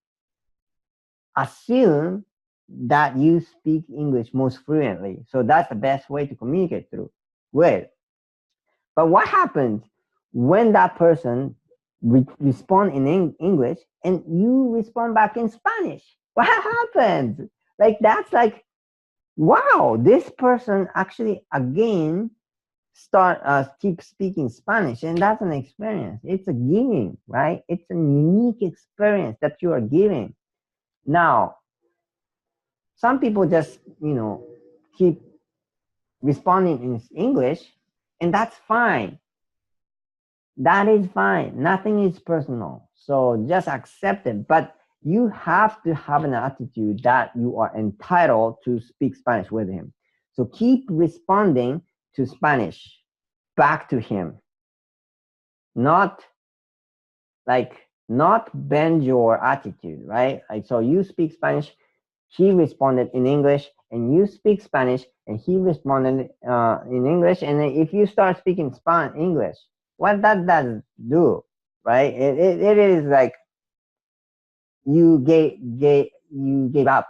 A: assume that you speak English most fluently. So that's the best way to communicate through. Well, but what happens when that person respond in English and you respond back in Spanish? What happens? Like that's like, wow, this person actually again start keep speaking Spanish, and that's an experience. It's a giving, right? It's a unique experience that you are giving. Now, some people just keep responding in English, and that's fine. That is fine. Nothing is personal. So just accept it. But you have to have an attitude that you are entitled to speak Spanish with him. So keep responding to Spanish back to him. Not not bend your attitude, right? Like so you speak Spanish, he responded in English, and you speak Spanish, and he responded in English. And if you start speaking English, what that does do, right? It is like you gave up.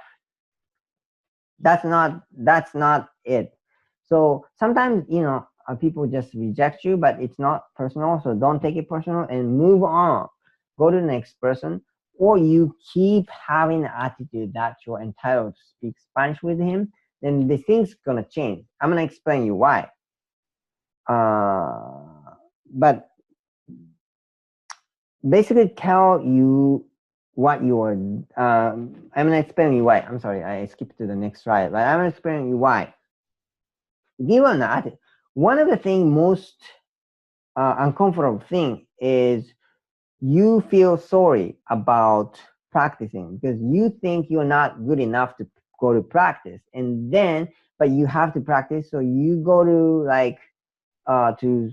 A: That's not it. So sometimes people just reject you, but it's not personal. So don't take it personal and move on. Go to the next person, or you keep having the attitude that you're entitled to speak Spanish with him. Then the thing's gonna change. I'm gonna explain you why. But basically tell you what you are. I'm gonna explain you why. I'm sorry, I skipped to the next slide, but I'm gonna explain you why. Given that, one of the things most uncomfortable thing is you feel sorry about practicing because you think you're not good enough to go to practice, and then but you have to practice, so you go to to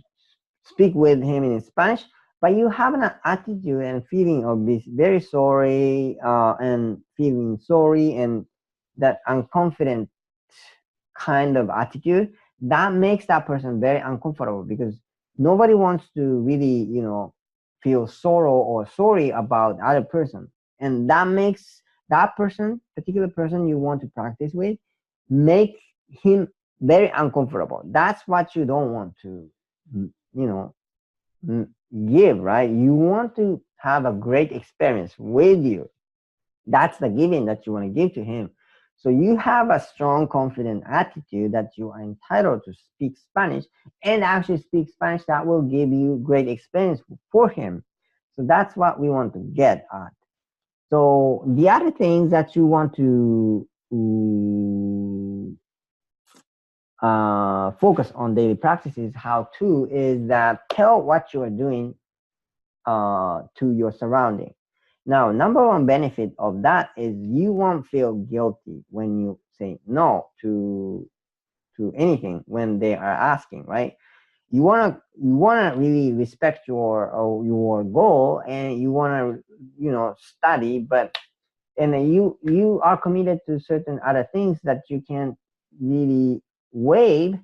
A: speak with him in Spanish, but you have an attitude and feeling of this very sorry and feeling sorry and that unconfident kind of attitude that makes that person very uncomfortable because nobody wants to really feel sorrow or sorry about the other person, and that makes that particular person you want to practice with make him very uncomfortable. That's what you don't want to you know give, right? You want to have a great experience with you. That's the giving that you want to give to him. So you have a strong, confident attitude that you are entitled to speak Spanish and actually speak Spanish that will give you great experience for him. So that's what we want to get at. So the other things that you want to focus on daily practices, how to is that tell what you are doing to your surrounding. Now, number one benefit of that is you won't feel guilty when you say no to anything when they are asking, right? you wanna really respect your goal, and you wanna study, but and you are committed to certain other things that you can't really waive.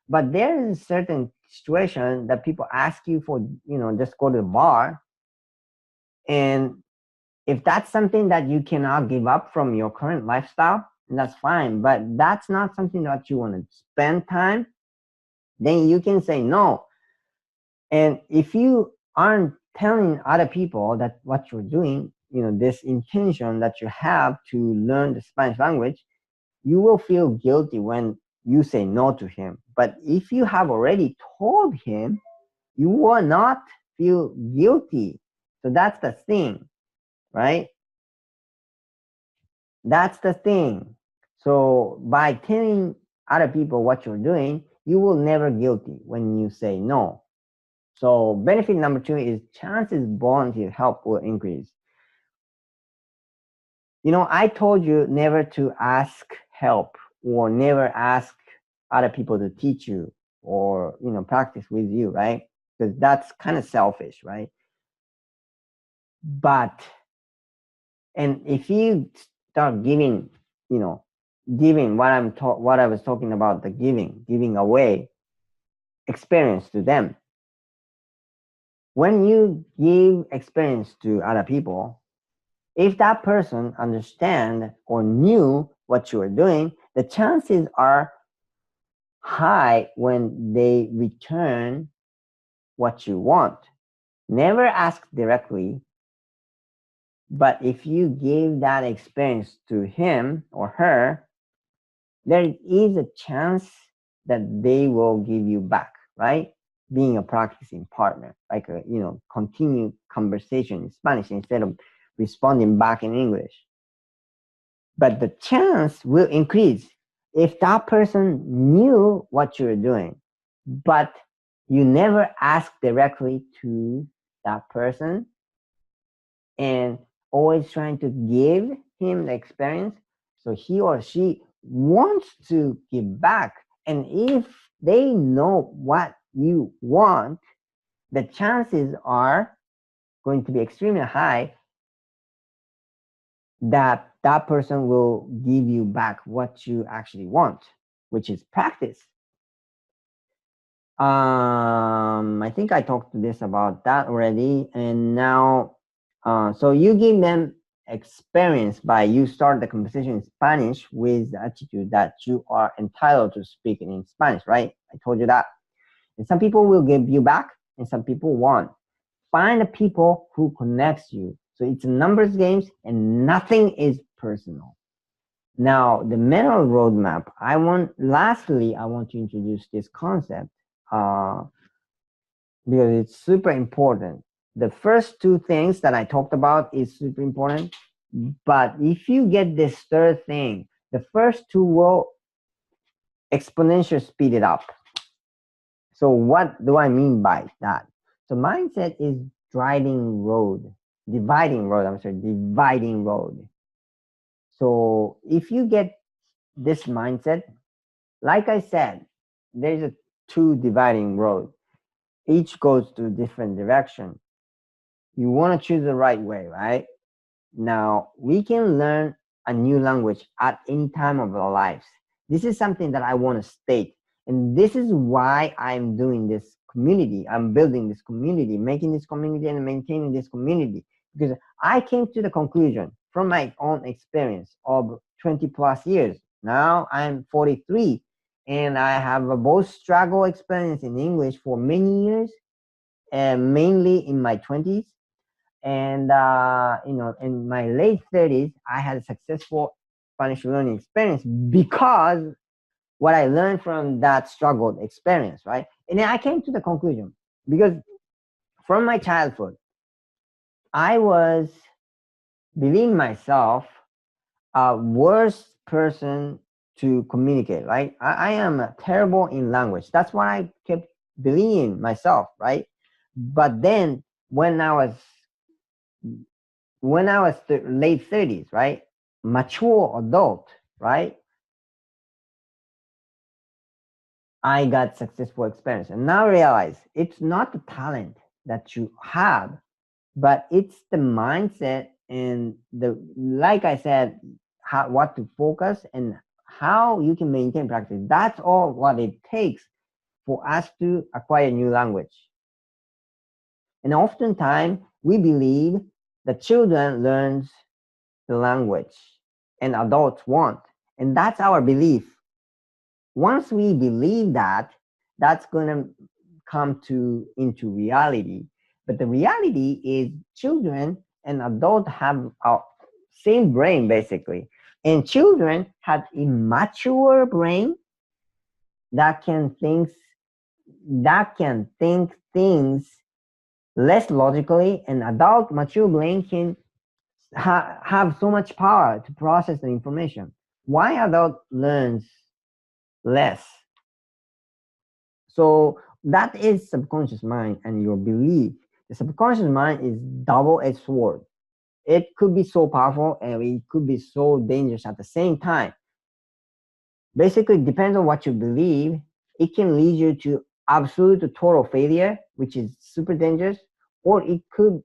A: But there is a certain situation that people ask you for, just go to the bar, and if that's something that you cannot give up from your current lifestyle, that's fine. But that's not something that you want to spend time, then you can say no. And if you aren't telling other people that what you're doing, this intention that you have to learn the Spanish language, you will feel guilty when you say no to him. But if you have already told him, you will not feel guilty. So that's the thing, right? That's the thing. So by telling other people what you're doing, you will never guilty when you say no. So benefit number 2 is chances volunteer help will increase. I told you never to ask help or never ask other people to teach you or practice with you, right? Because that's kind of selfish, right? But and if you start giving, giving what I was talking about, the giving away experience to them. When you give experience to other people, if that person understand or knew what you were doing, the chances are high when they return what you want. Never ask directly, but if you give that experience to him or her, there is a chance that they will give you back, right? Being a practicing partner, like a continued conversation in Spanish instead of responding back in English. But the chance will increase if that person knew what you're doing, but you never ask directly to that person and always trying to give him the experience. So he or she wants to give back. And if they know what you want, the chances are going to be extremely high that that person will give you back what you actually want, which is practice. I think I talked to this about that already. And now, so you give them experience by you start the conversation in Spanish with the attitude that you are entitled to speak in Spanish, right? I told you that. And some people will give you back and some people won't. Find the people who connects you. So it's a numbers games and nothing is personal. Now, the mental roadmap, lastly, I want to introduce this concept because it's super important. The first two things that I talked about is super important, but if you get this third thing, the first two will exponentially speed it up. So what do I mean by that? So mindset is dividing road. So if you get this mindset, like I said, there's a two dividing road. Each goes to a different direction. You want to choose the right way, right? Now, we can learn a new language at any time of our lives. This is something that I want to state. And this is why I'm doing this community. I'm building this community, making this community and maintaining this community. Because I came to the conclusion from my own experience of 20 plus years. Now I'm 43 and I have a both struggle experience in English for many years, and mainly in my 20s. And in my late 30s, I had a successful Spanish learning experience because what I learned from that struggled experience, right? And then I came to the conclusion because from my childhood, I was believing myself a worse person to communicate, right? I am terrible in language. That's what I kept believing myself, right? But then when I was late 30s, right? Mature adult, right? I got successful experience. And now I realize it's not the talent that you have, but it's the mindset and the, like I said, how, what to focus and how you can maintain practice. That's all what it takes for us to acquire new language. And oftentimes we believe that children learns the language and adults won't. And that's our belief. Once we believe that, that's going to come to into reality. But the reality is children and adults have our same brain basically. And children have immature brain that can think things less logically, and adult mature brain can have so much power to process the information. Why adult learns less? So that is subconscious mind and your belief. The subconscious mind is double-edged sword. It could be so powerful and it could be so dangerous at the same time. Basically, it depends on what you believe. It can lead you to absolute total failure, which is super dangerous, or it could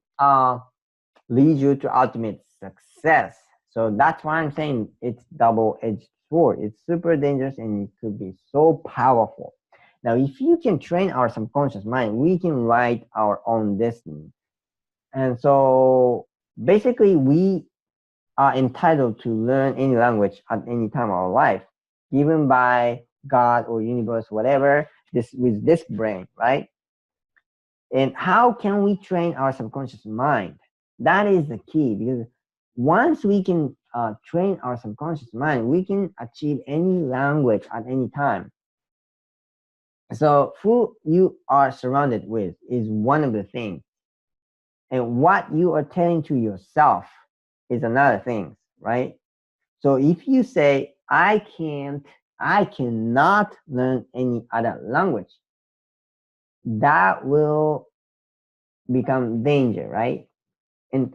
A: lead you to ultimate success. So that's why I'm saying it's double-edged sword. It's super dangerous and it could be so powerful. Now, if you can train our subconscious mind, we can write our own destiny. And so basically, we are entitled to learn any language at any time of our life, given by God or universe, whatever, this with this brain, right? And how can we train our subconscious mind? That is the key, because once we can train our subconscious mind, we can achieve any language at any time. So who you are surrounded with is one of the things. And what you are telling to yourself is another thing, right? So if you say, I cannot learn any other language, that will become danger, right? And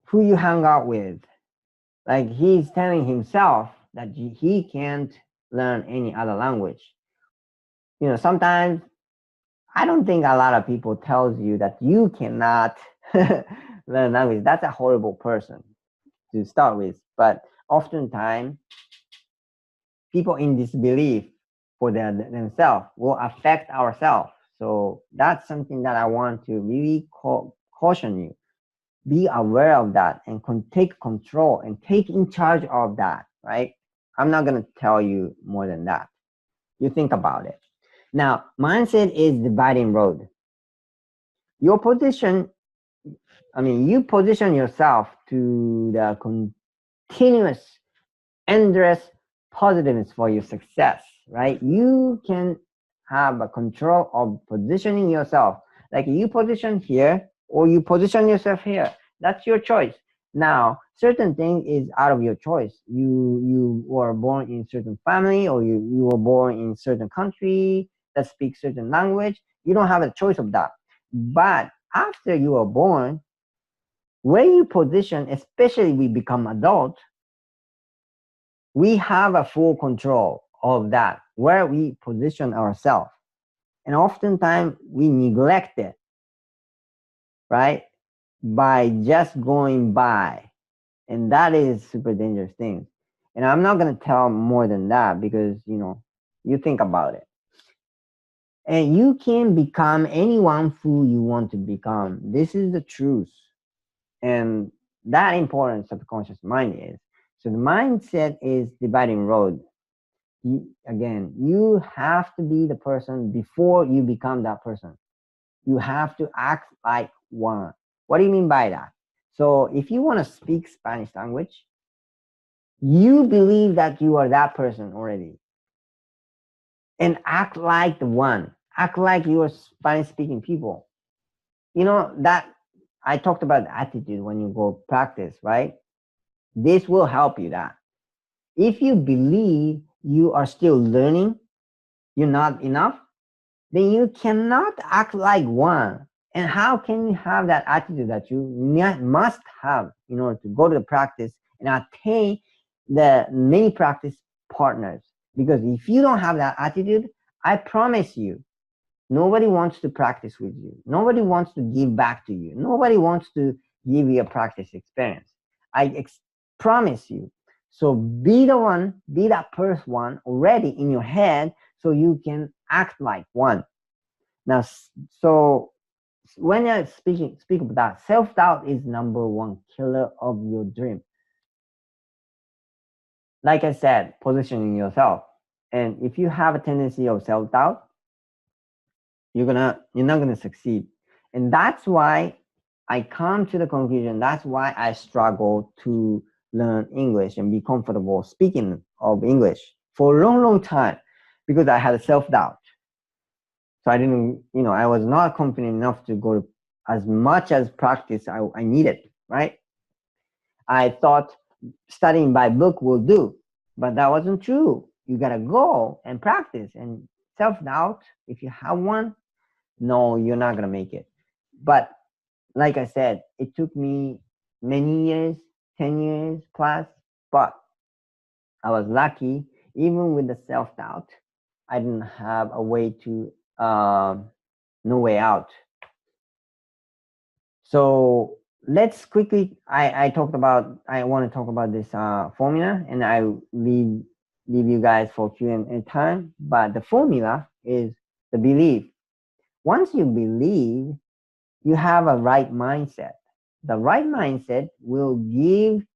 A: who you hang out with, like he's telling himself that he can't learn any other language. You know, sometimes I don't think a lot of people tells you that you cannot learn language. That's a horrible person to start with. But oftentimes, people in disbelief for themselves will affect ourselves. So that's something that I want to really caution you. Be aware of that and take control and take in charge of that, right? I'm not going to tell you more than that. You think about it. Now, mindset is dividing road. Your position, you position yourself to the continuous, endless positiveness for your success, right? You can have a control of positioning yourself. Like you position here or you position yourself here. That's your choice. Now, certain thing is out of your choice. You were born in certain family or you were born in certain country that speaks certain language. You don't have a choice of that. But after you are born, where you position, especially we become adult, we have a full control of that, where we position ourselves. And oftentimes we neglect it, right? By just going by. And that is super dangerous thing. And I'm not going to tell more than that because, you think about it. And you can become anyone who you want to become. This is the truth. And that important subconscious mind is. So the mindset is dividing road. Again, you have to be the person before you become that person. You have to act like one. What do you mean by that? So if you want to speak Spanish language, you believe that you are that person already. And act like the one. Act like you are Spanish speaking people. That I talked about attitude when you go practice, right? This will help you that. If you believe you are still learning, you're not enough, then you cannot act like one. And how can you have that attitude that you must have in order to go to the practice and attain the many practice partners? Because if you don't have that attitude, I promise you, nobody wants to practice with you. Nobody wants to give back to you. Nobody wants to give you a practice experience. Promise you. So be the one, be that first one already in your head so you can act like one. Now, so when I speak about that, self-doubt is number one killer of your dream. Like I said, positioning yourself. And if you have a tendency of self-doubt, you're not gonna succeed. And that's why I come to the conclusion, that's why I struggle to learn English and be comfortable speaking of English for a long time, because I had self-doubt. So I didn't, I was not confident enough to go as much as practice I needed, right? I thought studying by book will do, but that wasn't true. You gotta go and practice. And self-doubt, if you have one, no, you're not gonna make it. But like I said, it took me many years, 10 years plus, but I was lucky. Even with the self-doubt, I didn't have a way to, no way out. So let's quickly, I want to talk about this formula, and I leave you guys for Q&A time. But the formula is the belief. Once you believe, you have a right mindset. The right mindset will give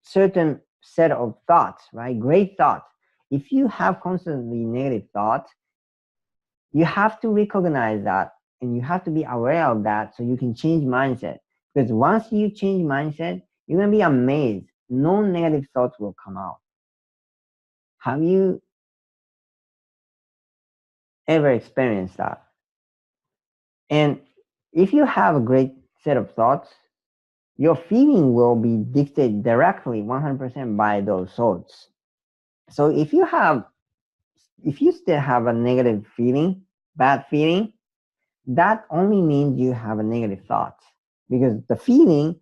A: certain set of thoughts, right? Great thoughts. If you have constantly negative thoughts, you have to recognize that and you have to be aware of that so you can change mindset. Because once you change mindset, you're going to be amazed. No negative thoughts will come out. Have you ever experienced that? And if you have a great set of thoughts, your feeling will be dictated directly 100% by those thoughts. So if you still have a negative feeling, bad feeling, that only means you have a negative thought, because the feeling,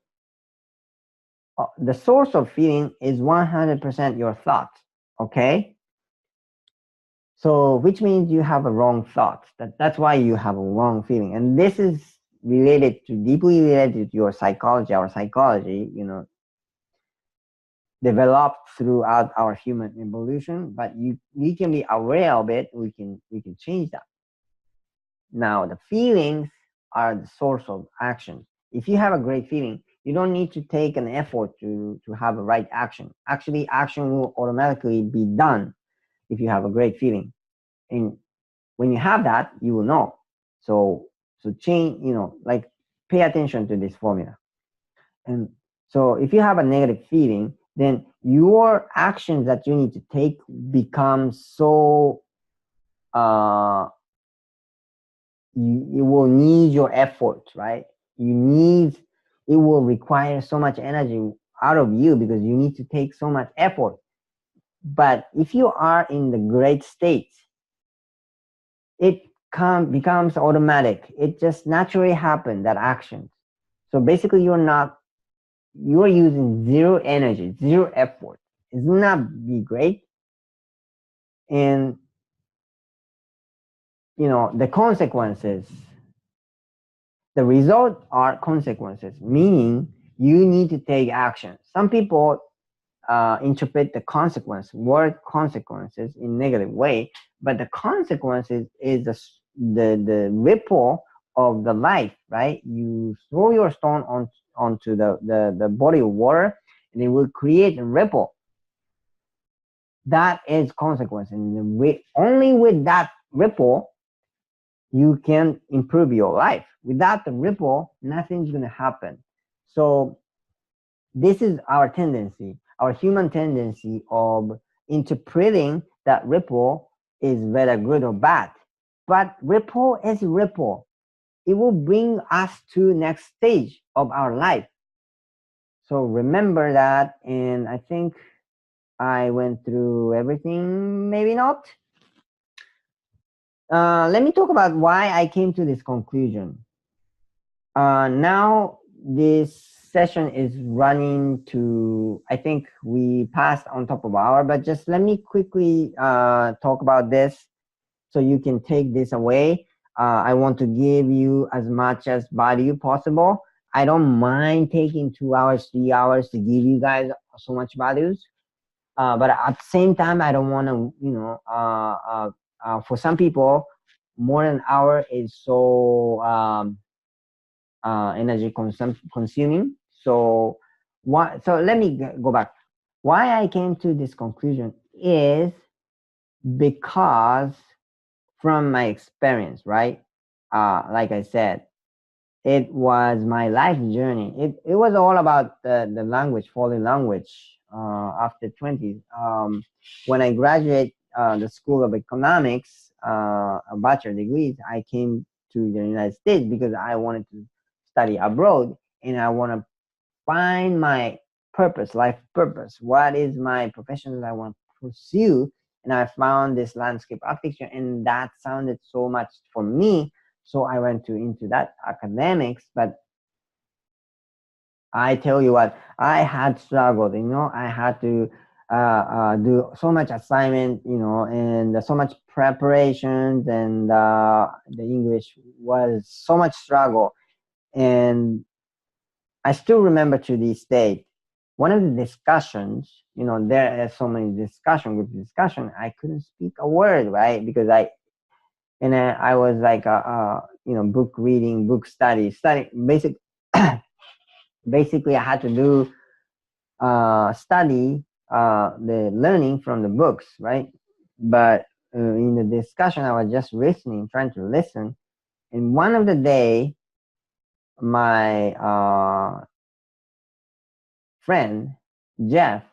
A: the source of feeling is 100% your thought. Okay, so which means you have a wrong thought. That's why you have a wrong feeling, and this is deeply related to your psychology. Our psychology, developed throughout our human evolution, but we can be aware of it. We can change that. Now, the feelings are the source of action. If you have a great feeling, you don't need to take an effort to have a right action. Actually, action will automatically be done if you have a great feeling. And when you have that, you will know. So change, like pay attention to this formula. And so if you have a negative feeling, then your actions that you need to take become so you will need your effort, right? It will require so much energy out of you because you need to take so much effort. But if you are in the great state, it becomes automatic. It just naturally happens, that action. So basically you're using zero energy, zero effort. Isn't that be great? And the consequences, the result are consequences, meaning you need to take action. Some people interpret the word consequences in negative way, but the consequences is the ripple of the life, right? You throw your stone onto the body of water, and it will create a ripple. That is consequence, and only with that ripple you can improve your life. Without the ripple, nothing's going to happen. So this is our tendency, our human tendency of interpreting that ripple is whether good or bad. But ripple is ripple. It will bring us to next stage of our life. So remember that, and I think I went through everything, maybe not. Let me talk about why I came to this conclusion. Now this session is running to, I think we passed on top of hour, but just let me quickly talk about this. so you can take this away. I want to give you as much as value possible. I don't mind taking 2 hours, 3 hours to give you guys so much values. But at the same time, I don't want to, for some people, more than an hour is so energy consuming. So what? So let me go back. Why I came to this conclusion is because from my experience, right? Like I said, it was my life journey. It was all about the language, foreign language. After 20s, when I graduate the School of Economics, a bachelor degrees, I came to the United States because I wanted to study abroad and I want to find my purpose, life purpose. What is my profession that I want to pursue? And I found this landscape architecture, and that sounded so much for me. So I went into that academics. But I tell you what, I had struggled. I had to do so much assignment, and so much preparations, and the English was so much struggle. And I still remember to this day, one of the discussions, there are so many group discussion, I couldn't speak a word, right? Because I was like, book reading, book study, basically I had to do, study, the learning from the books, right? But in the discussion, I was just listening, trying to listen. And one of the day, my friend Jeff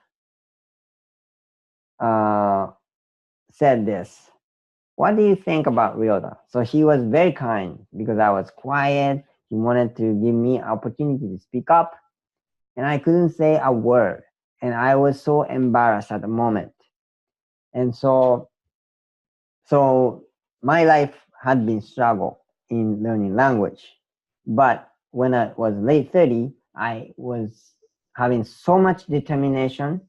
A: said this. What do you think about Ryota? So he was very kind because I was quiet. He wanted to give me opportunity to speak up, and I couldn't say a word. And I was so embarrassed at the moment. And so my life had been struggle in learning language. But when I was late 30, I was having so much determination,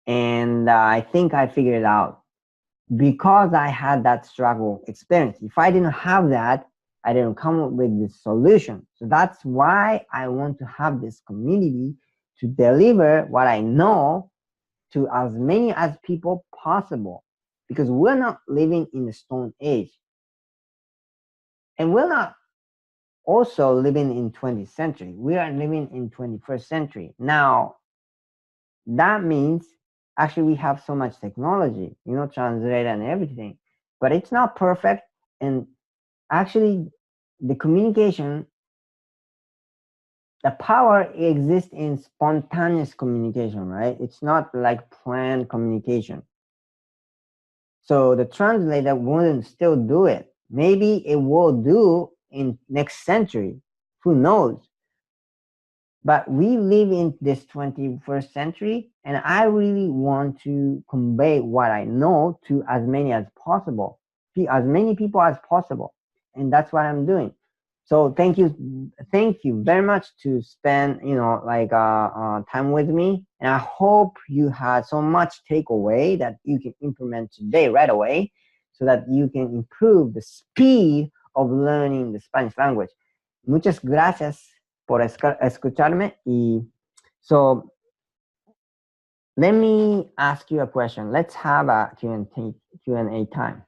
A: and I think I figured it out because I had that struggle experience. If I didn't have that, I didn't come up with this solution. So that's why I want to have this community to deliver what I know to as many as people possible, because we're not living in the Stone Age, and we're not also living in 20th century. We are living in 21st century. Now, that means actually we have so much technology, translator and everything, but it's not perfect. And actually the communication, the power exists in spontaneous communication, right? It's not like planned communication. So the translator wouldn't still do it. Maybe it will do in next century, who knows? But we live in this 21st century, and I really want to convey what I know to as many as possible, as many people as possible. And that's what I'm doing. So thank you very much to spend, time with me. And I hope you had so much takeaway that you can implement today right away, so that you can improve the speed of learning the Spanish language. Muchas gracias por escucharme. Y so let me ask you a question. Let's have a Q&A time.